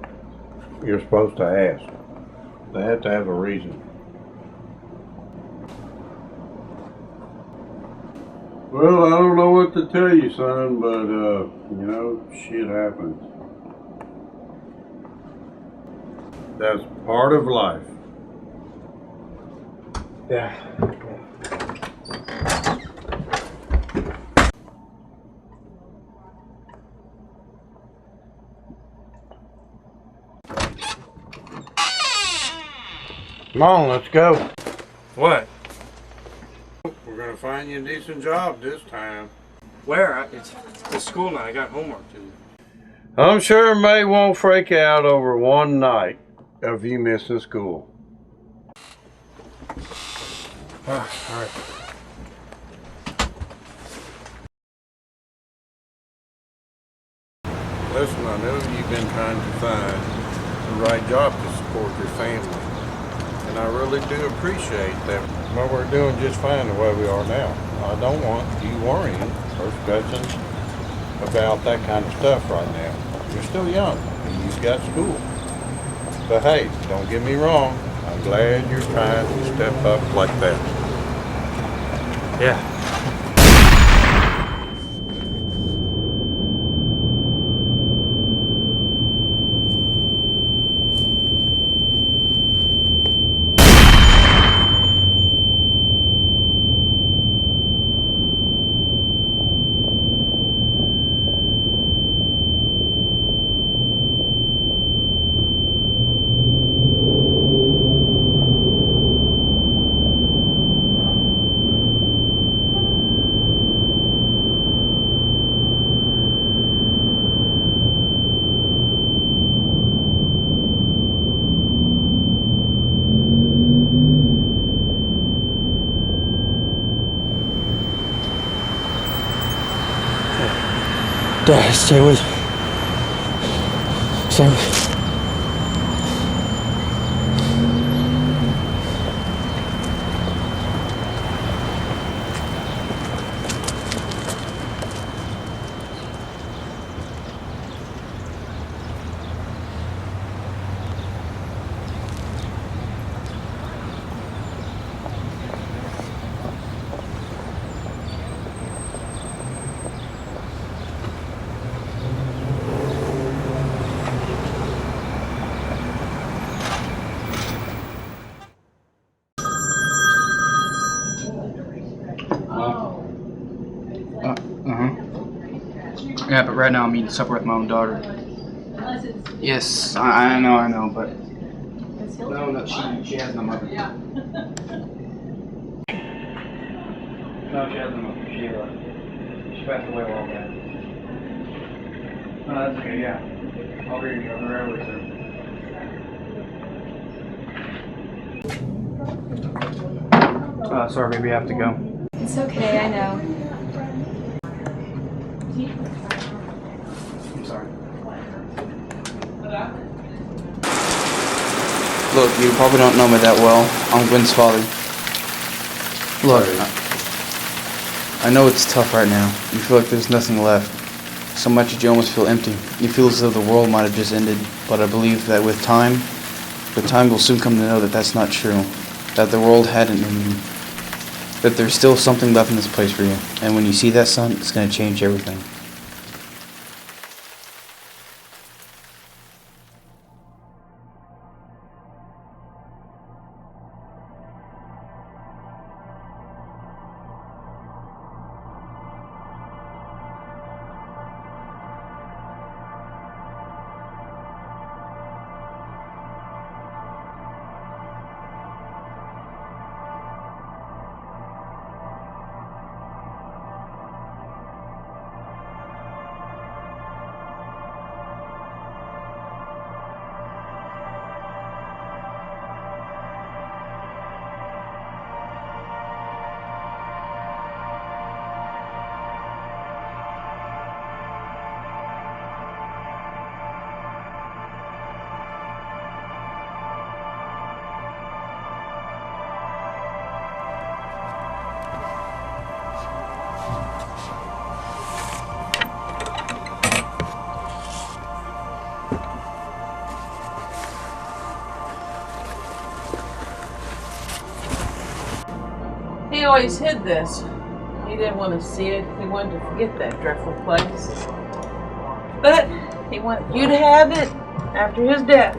You're supposed to ask. They have to have a reason. Well, I don't know what to tell you, son, but, you know, shit happens. That's part of life. Yeah. Come on, let's go. What? We're gonna find you a decent job this time. Where? It's school night. I got homework to do. I'm sure May won't freak out over one night of you missing school. All right. Listen, I know you've been trying to find the right job to support your family. And I really do appreciate that. But we're doing just fine the way we are now. I don't want you worrying or stressing about that kind of stuff right now. You're still young and you've got school. But hey, don't get me wrong. I'm glad you're trying to step up like that. Yeah. Dad, stay with me. Stay with me. Yeah, but right now I'm eating supper with my own daughter. Yes, I know, but no, she has no mother. No, she has no mother. She passed away a while back. No, that's okay. Yeah, I'll be right away, sir. Sorry, baby, I have to go. It's okay, I know. I'm sorry. Look, you probably don't know me that well. I'm Gwen's father. Look, I know it's tough right now. You feel like there's nothing left. So much that you almost feel empty. You feel as though the world might have just ended. But I believe that with time you'll soon come to know that that's not true. That the world hadn't ended. That there's still something left in this place for you. And when you see that, son, it's going to change everything. He always hid this. He didn't want to see it. He wanted to forget that dreadful place. But he wanted you to have it after his death.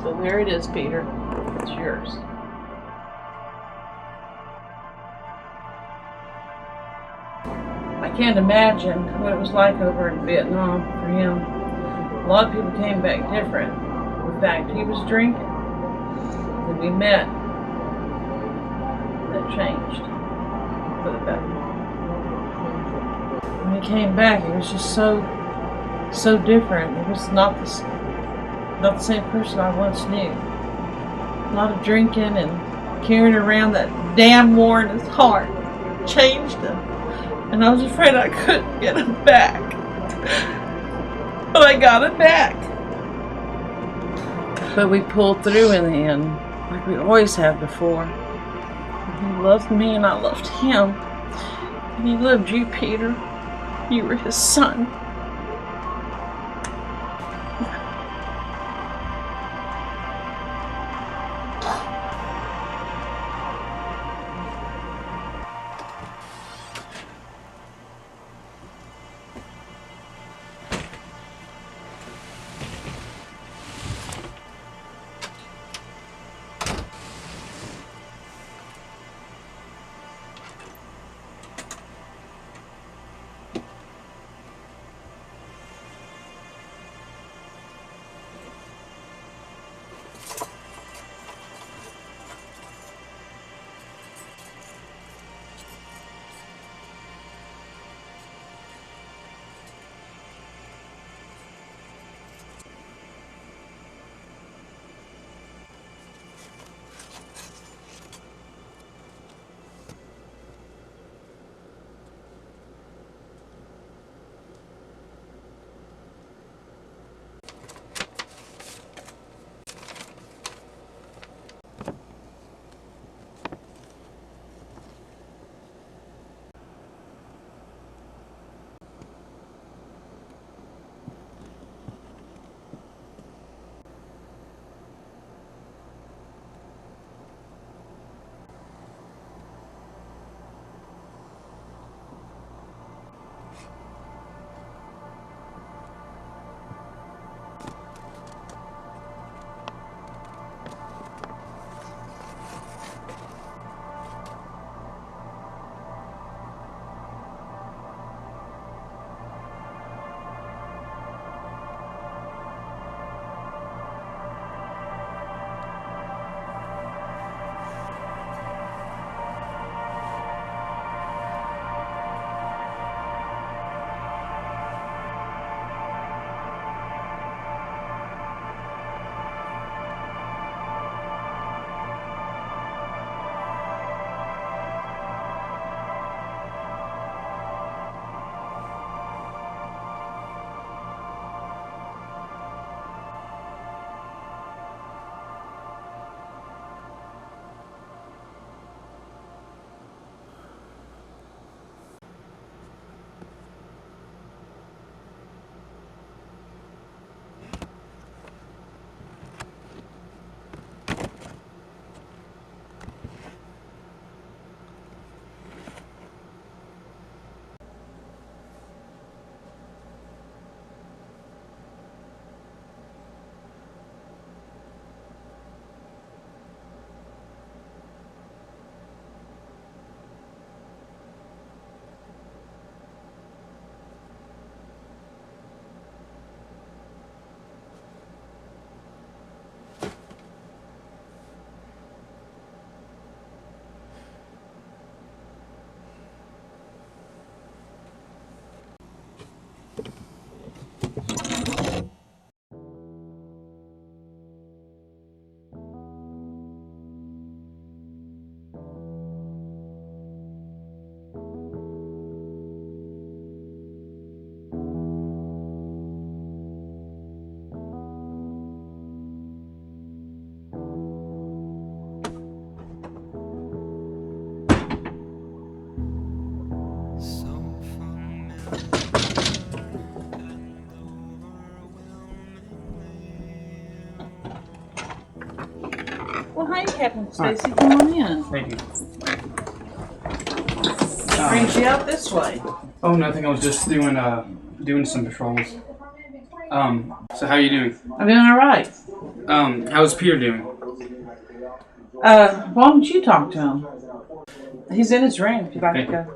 So there it is, Peter. It's yours. I can't imagine what it was like over in Vietnam for him. A lot of people came back different. In fact, he was drinking. When we met, that changed for the better. When he came back, it was just so different. It was not the same person I once knew. A lot of drinking and carrying around that damn war in his heart changed him. And I was afraid I couldn't get him back. But I got him back. But we pulled through in the end, like we always have before. He loved me and I loved him. And he loved you, Peter. You were his son. Well, hi, Captain Stacy. Come on in. Thank you. Brings you out this way. Oh, nothing. I was just doing some patrols. So how are you doing? I'm doing all right. How's Peter doing? Why don't you talk to him? He's in his room if you'd like to go.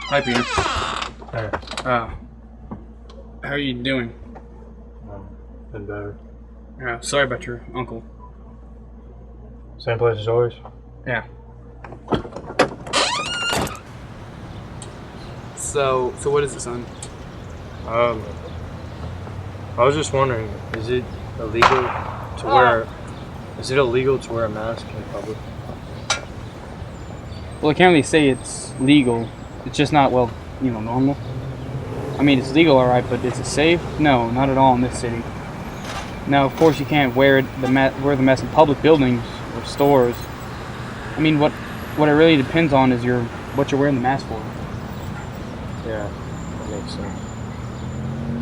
Hi, Peter. Hey. How are you doing? Been better. Sorry about your uncle. Same place as always? Yeah. So what is it, son? I was just wondering, is it illegal to wear? Is it illegal to wear a mask in public? Well, I can't really say it's legal. It's just not, well, normal. I mean, it's legal, all right, but is it safe? No, not at all in this city. Now, of course, you can't wear the mask in public buildings or stores. I mean, what it really depends on is what you're wearing the mask for. Yeah, that makes sense.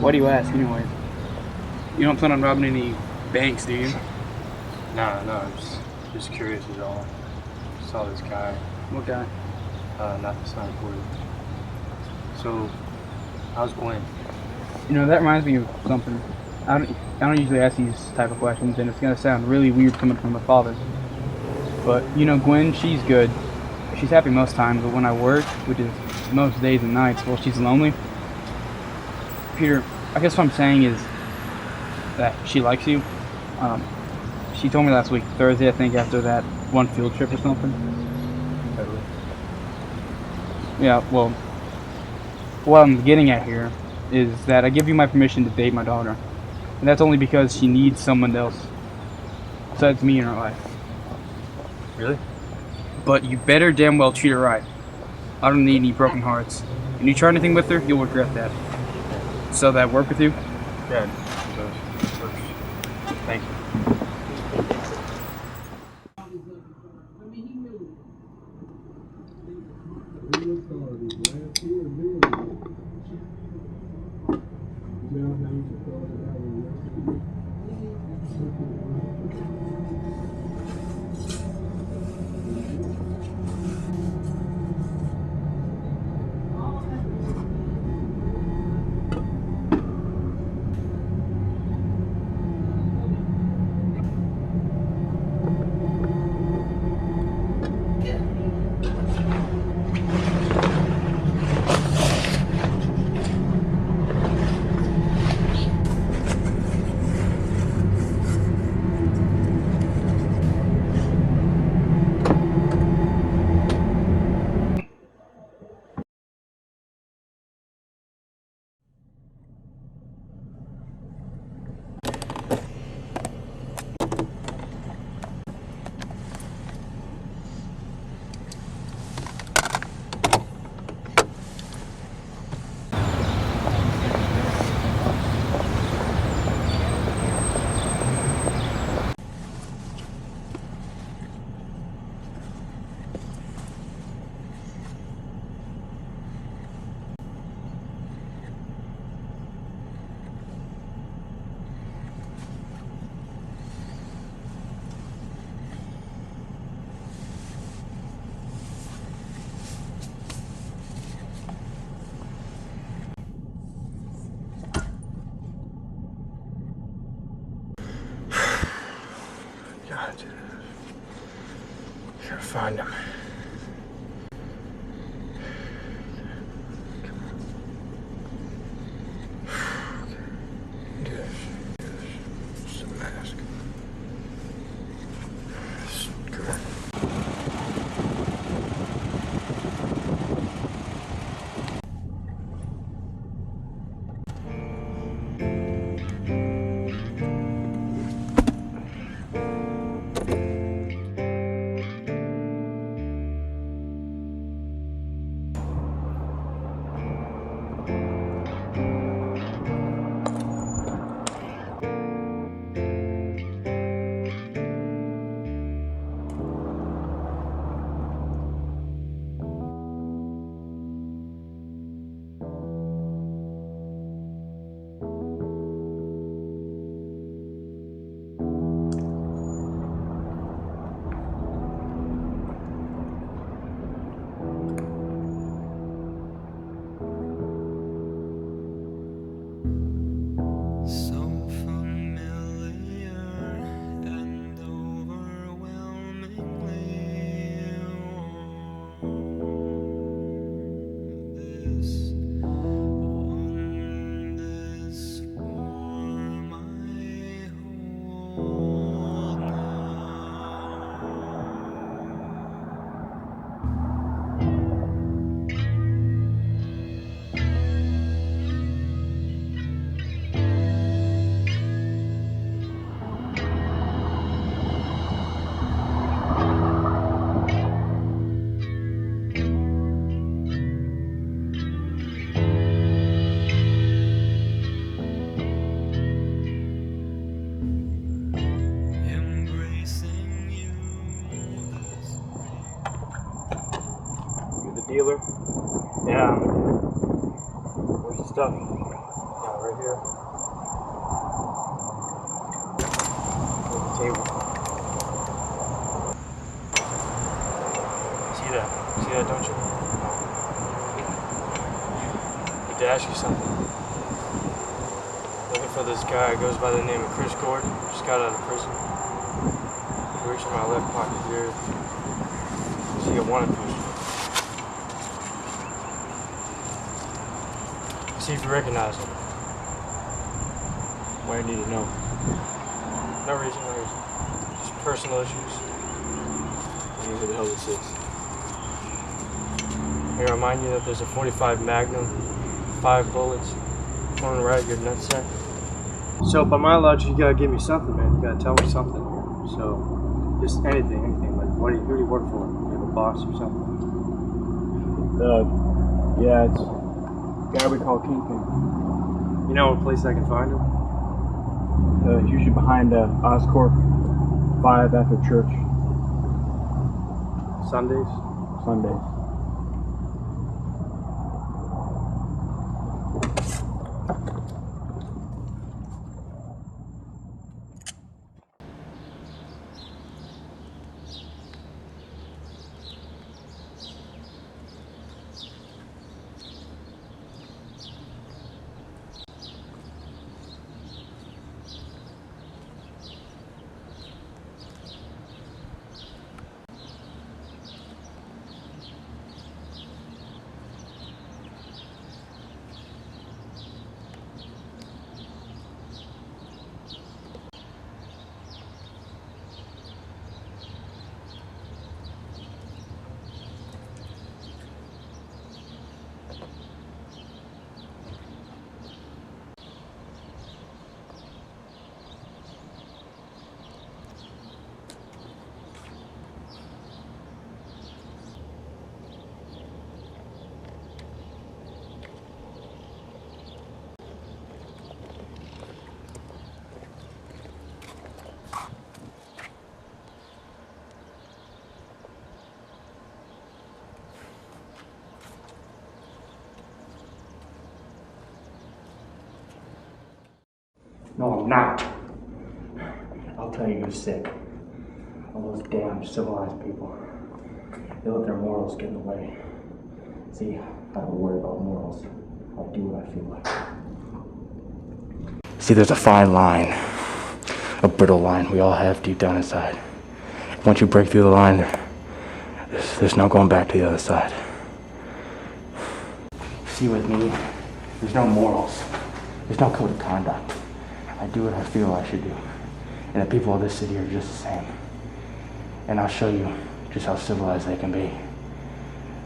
Why do you ask, anyway? You don't plan on robbing any banks, do you? No, I'm just curious is all. Saw this guy. What guy? Not that's not important. So, how's Gwen? That reminds me of something. I don't usually ask these type of questions, and it's gonna sound really weird coming from a father. But Gwen, she's good. She's happy most times, but when I work, which is most days and nights, well, she's lonely. Peter, I guess what I'm saying is that she likes you. She told me last week, Thursday, I think, after that one field trip or something. Yeah, well, what I'm getting at here is that I give you my permission to date my daughter. And that's only because she needs someone else besides me in her life. Really? But you better damn well treat her right. I don't need any broken hearts. And you try anything with her, you'll regret that. So that work with you? Yeah, it does. Works. Thank you. God, dude. Gotta find him. Do this. It's a mask. It's good. stuff. Yeah, right here. On the table. See that? See that, don't you? No. I need to ask you something. Looking for this guy, goes by the name of Chris Gordon. Just got out of prison. Reaching my left pocket here. See a wanted poster. See if you recognize him. Why do you need to know? No reason, no reason. Just personal issues. I mean, who the hell this is? May I remind you that there's a .45 Magnum, 5 bullets, flown right at your nutsack. So, by my logic, you gotta give me something, man. You gotta tell me something here. So, just anything. Like, who do you work for? You have a boss or something? Yeah, it's a guy we call Kingpin. You know what place I can find him? It's usually behind Oscorp, 5 after church. Sundays? Sundays. No, I'm not. I'll tell you who's sick. All those damn civilized people. They let their morals get in the way. See, I don't worry about morals. I do what I feel like. See, there's a fine line. A brittle line we all have deep down inside. Once you break through the line, there's no going back to the other side. See, with me, there's no morals. There's no code of conduct. I do what I feel I should do. And the people of this city are just the same. And I'll show you just how civilized they can be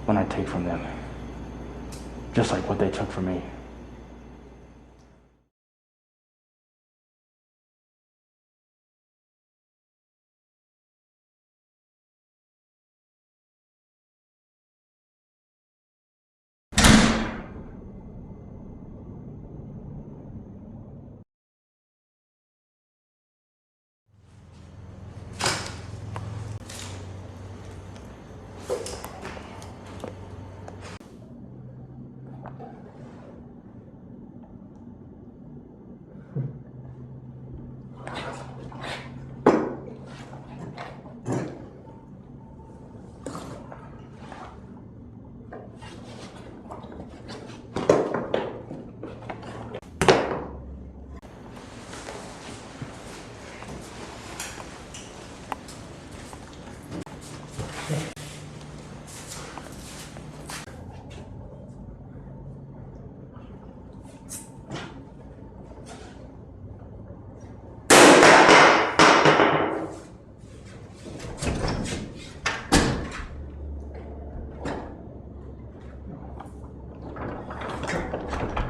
when I take from them. Just like what they took from me.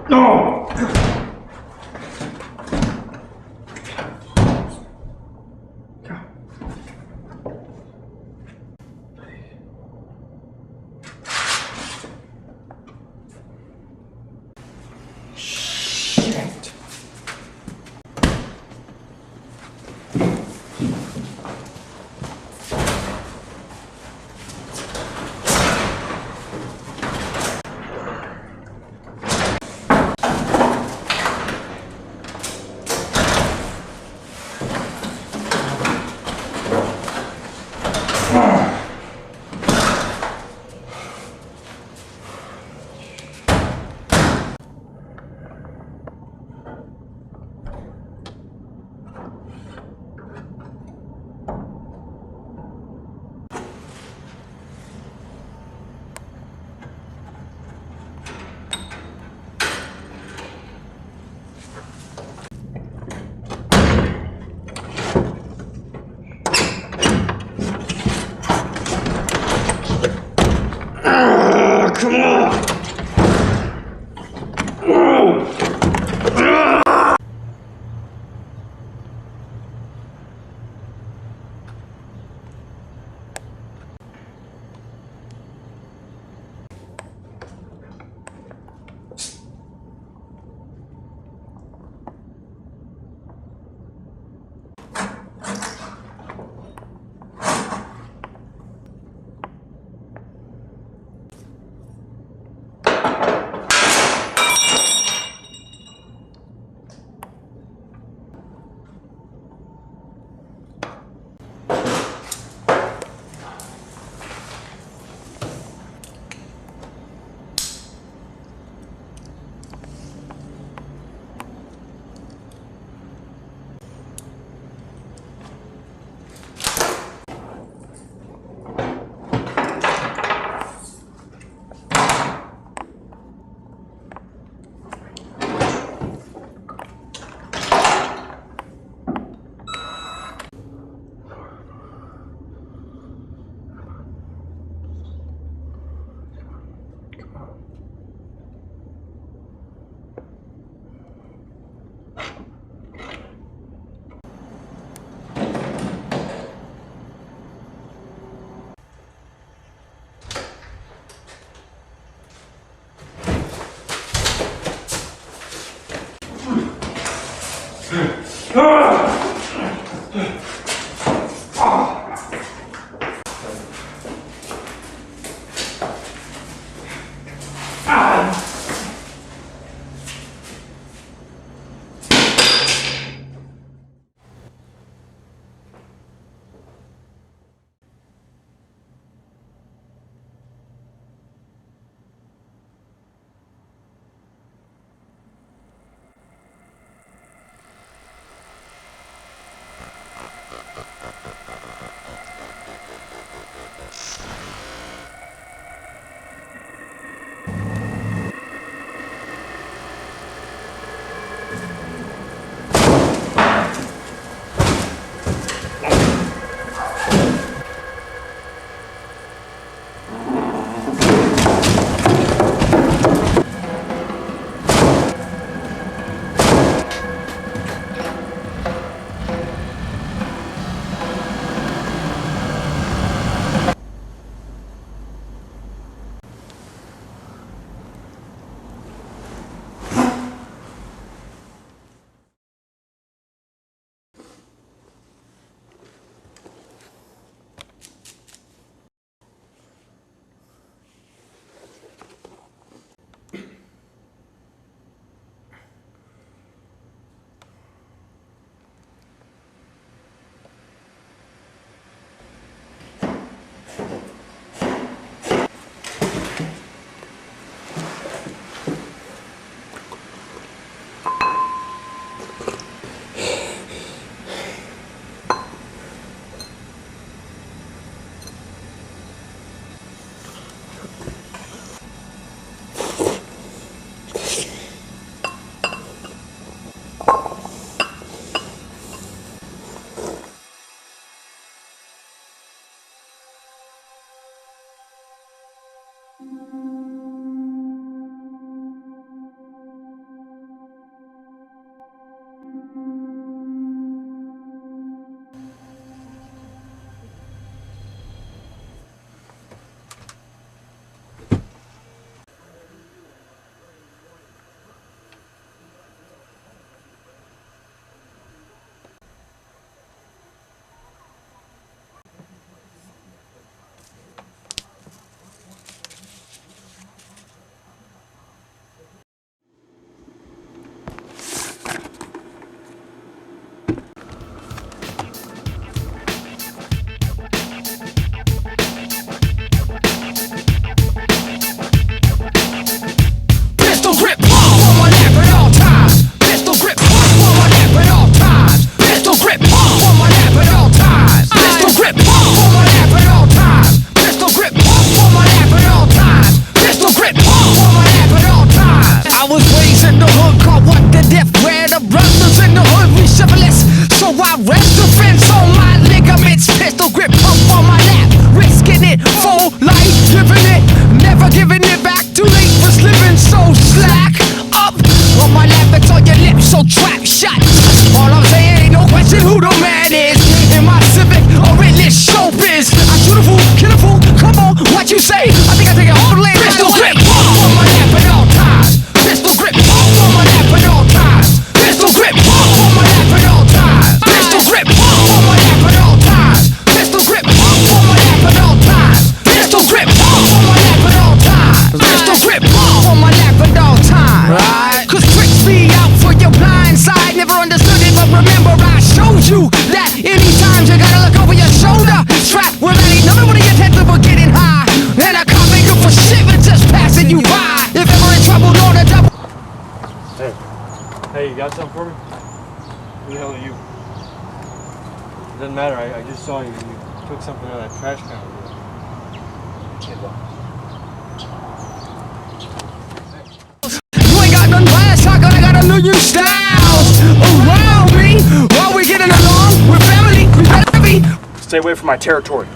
No! Hey, you got something for me? Who the hell are you? It doesn't matter, I just saw you. You took something out of that trash can over there. You ain't got none last talk, I got a new styles around me. While we getting along, we're family, we better be. Stay away from my territory.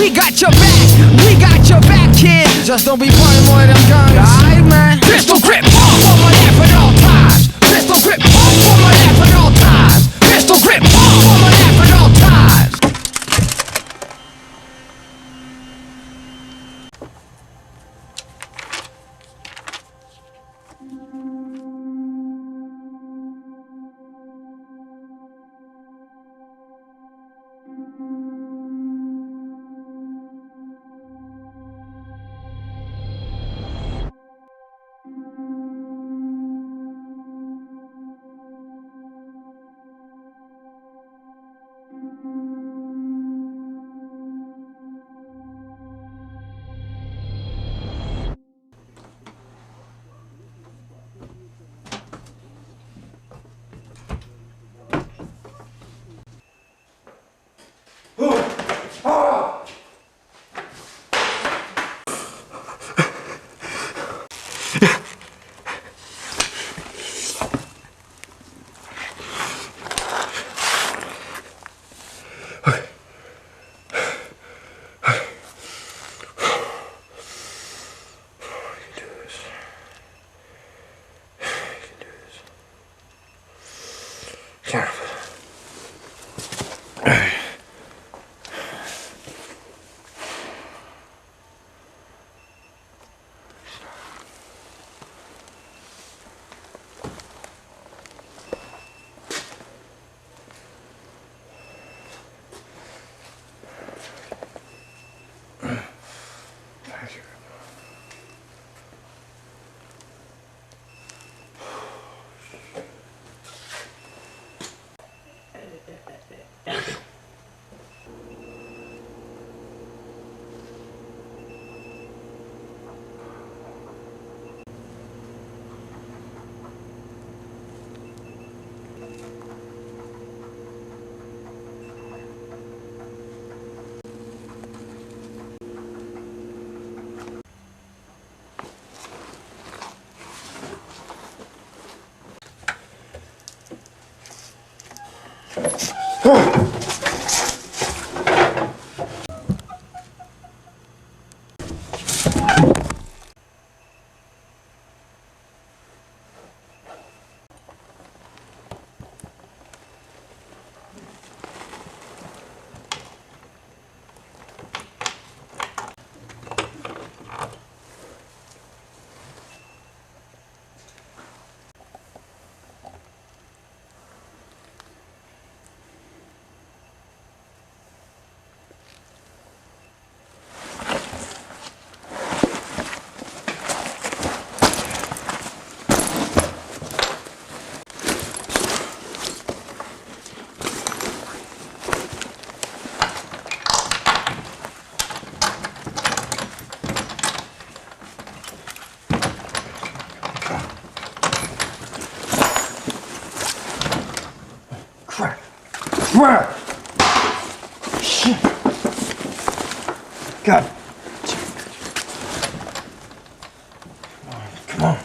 We got your back, kid. Just don't be pointing more of them guns. Alright, man. Pistol grip, on my lap at all times. Pistol grip, on my lap at all times. Pistol grip, on my lap at all times. Shit. God. Come on.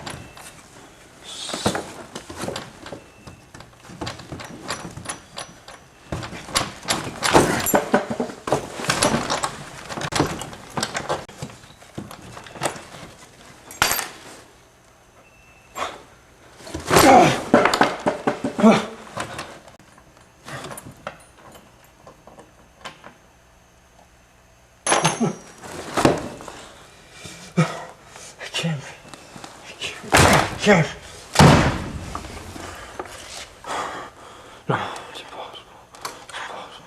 Can't. No, it's impossible. It's impossible.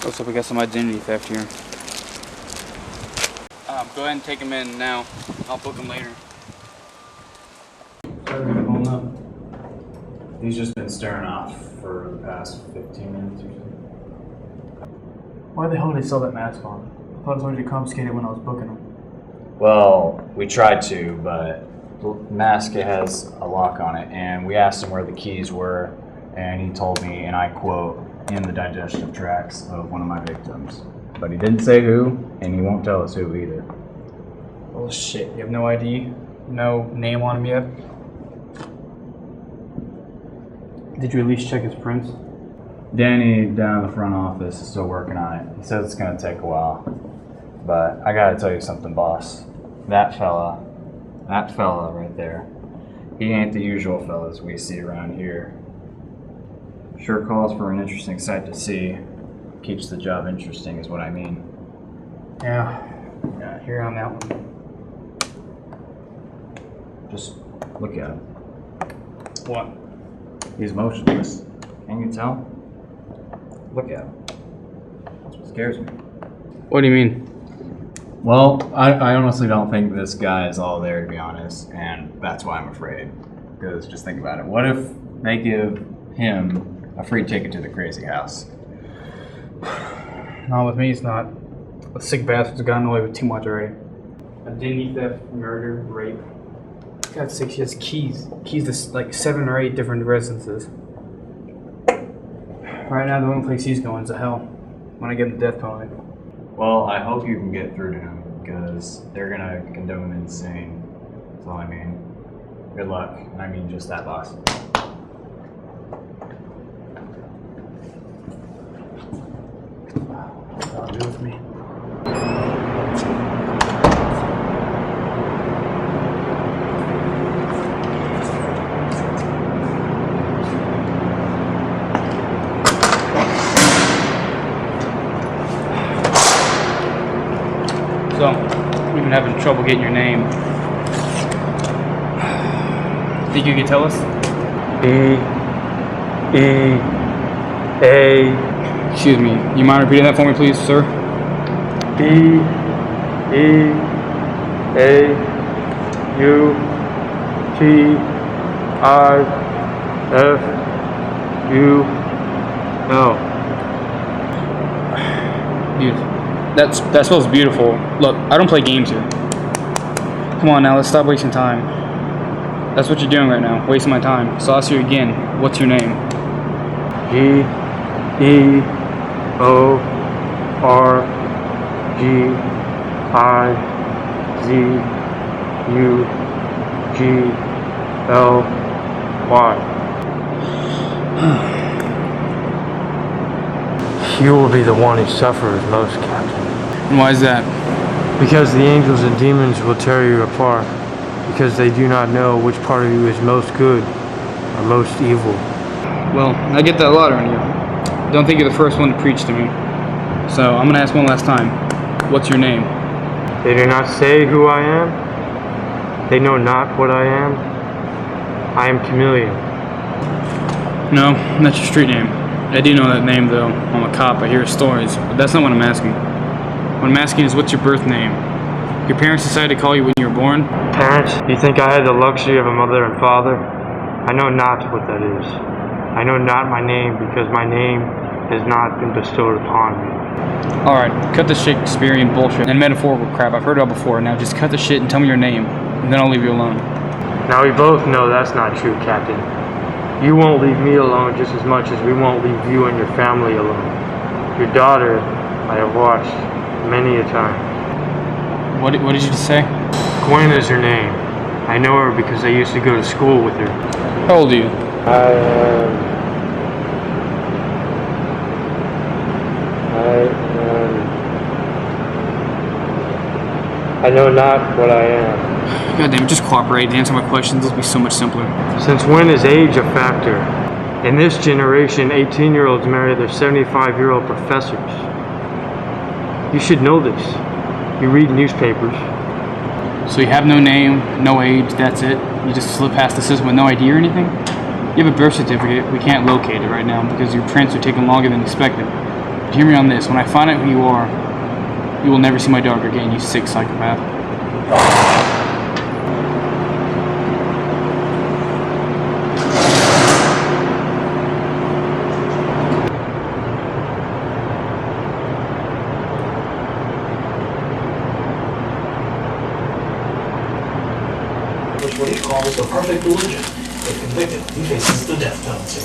Looks like we got some identity theft here. Go ahead and take him in now. I'll book him later. He's just been staring off for the past 15 minutes or so. Why the hell did they sell that mask on? I thought I told you to confiscate it when I was booking them. Well, we tried to, but the mask has a lock on it, and we asked him where the keys were, and he told me, and I quote, in the digestive tracts of one of my victims. But he didn't say who, and he won't tell us who either. Oh shit, you have no ID? No name on him yet? Did you at least check his prints? Danny down in the front office is still working on it. He says it's gonna take a while. But I gotta tell you something, boss. That fella right there, he ain't the usual fellas we see around here. Sure calls for an interesting sight to see. Keeps the job interesting is what I mean. Yeah, here on that one. Just look at him. What? He's motionless. Can you tell? Look at him. That's what scares me. What do you mean? Well, I honestly don't think this guy is all there, to be honest, and that's why I'm afraid. Because just think about it. What if they give him a free ticket to the crazy house? Not with me, it's not. The sick bastard's gotten away with too much already. Identity theft, murder, rape. God's sake, she has keys. Keys to like 7 or 8 different residences. Right now, the only place he's going is to hell. When I get him the death penalty. Well, I hope you can get through to him, because they're gonna condemn him insane. That's all I mean. Good luck, and I mean just that, boss. I'll do with me. So, we've been having trouble getting your name. Think you could tell us? B-E-A. Excuse me, you mind repeating that for me, please, sir? B-E-A-U-T-I-F-U-L. Beautiful. That spells beautiful. Look, I don't play games here. Come on now, let's stop wasting time. That's what you're doing right now, wasting my time. So I'll ask you again, what's your name? G-E-O-R-G-I-Z-U-G-L-Y. You will be the one who suffers most, Captain. And why is that? Because the angels and demons will tear you apart. Because they do not know which part of you is most good or most evil. Well, I get that a lot around you. Don't think you're the first one to preach to me. So I'm gonna ask one last time. What's your name? They do not say who I am. They know not what I am. I am Chameleon. No, that's your street name. I do know that name though. I'm a cop, I hear stories, but that's not what I'm asking. What I'm asking is what's your birth name? Your parents decided to call you when you were born? Parents, you think I had the luxury of a mother and father? I know not what that is. I know not my name because my name has not been bestowed upon me. Alright, cut the Shakespearean bullshit and metaphorical crap I've heard about before. Now just cut the shit and tell me your name, and then I'll leave you alone. Now we both know that's not true, Captain. You won't leave me alone just as much as we won't leave you and your family alone. Your daughter, I have watched many a time. What did you just say? Gwen is her name. I know her because I used to go to school with her. How old are you? I know not what I am. God damn it, just cooperate and answer my questions. This will be so much simpler. Since when is age a factor? In this generation, 18-year-olds marry their 75-year-old professors. You should know this. You read newspapers. So you have no name, no age, that's it? You just slip past the system with no ID or anything? You have a birth certificate, we can't locate it right now because your prints are taking longer than expected. hear me on this. When I find out who you are, you will never see my daughter again, you sick psychopath. What he calls the perfect religion. If convicted, he faces the death penalty.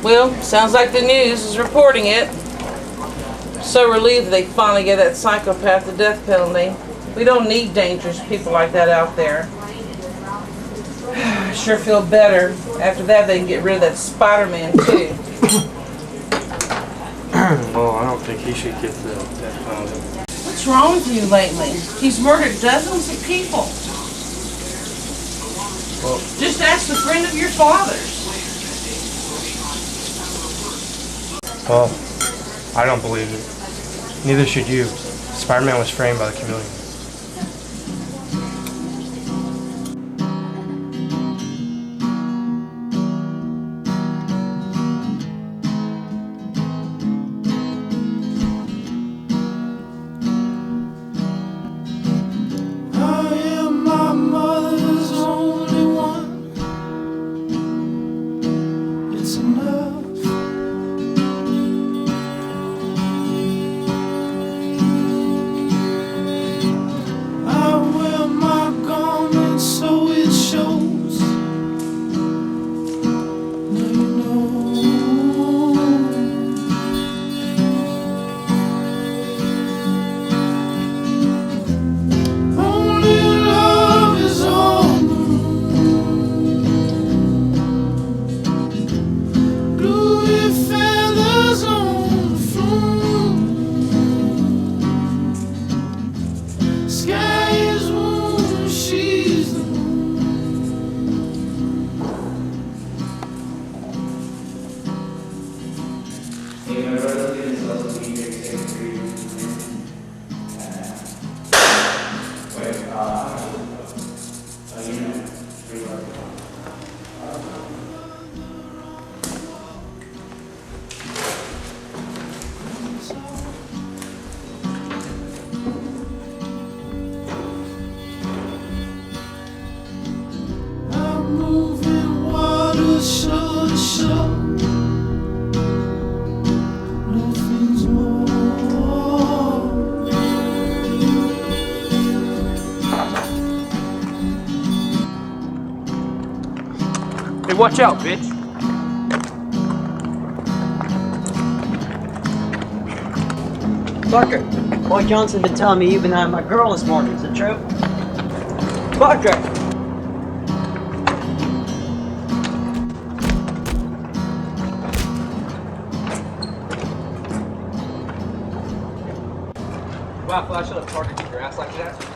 Well, sounds like the news is reporting it. So relieved they finally gave that psychopath the death penalty. We don't need dangerous people like that out there. I sure feel better. After that, they can get rid of that Spiderman too. Well, I don't think he should get the death penalty. What's wrong with you lately? He's murdered dozens of people. Well, just ask a friend of your father's. Well, I don't believe it. Neither should you. Spider-Man was framed by the chameleon. Hey, watch out, bitch! Parker, Boy Johnson's been telling me you've been out with my girl this morning. Is it true? Parker! Wow, Flash, shut up, Parker. Keep your ass like that.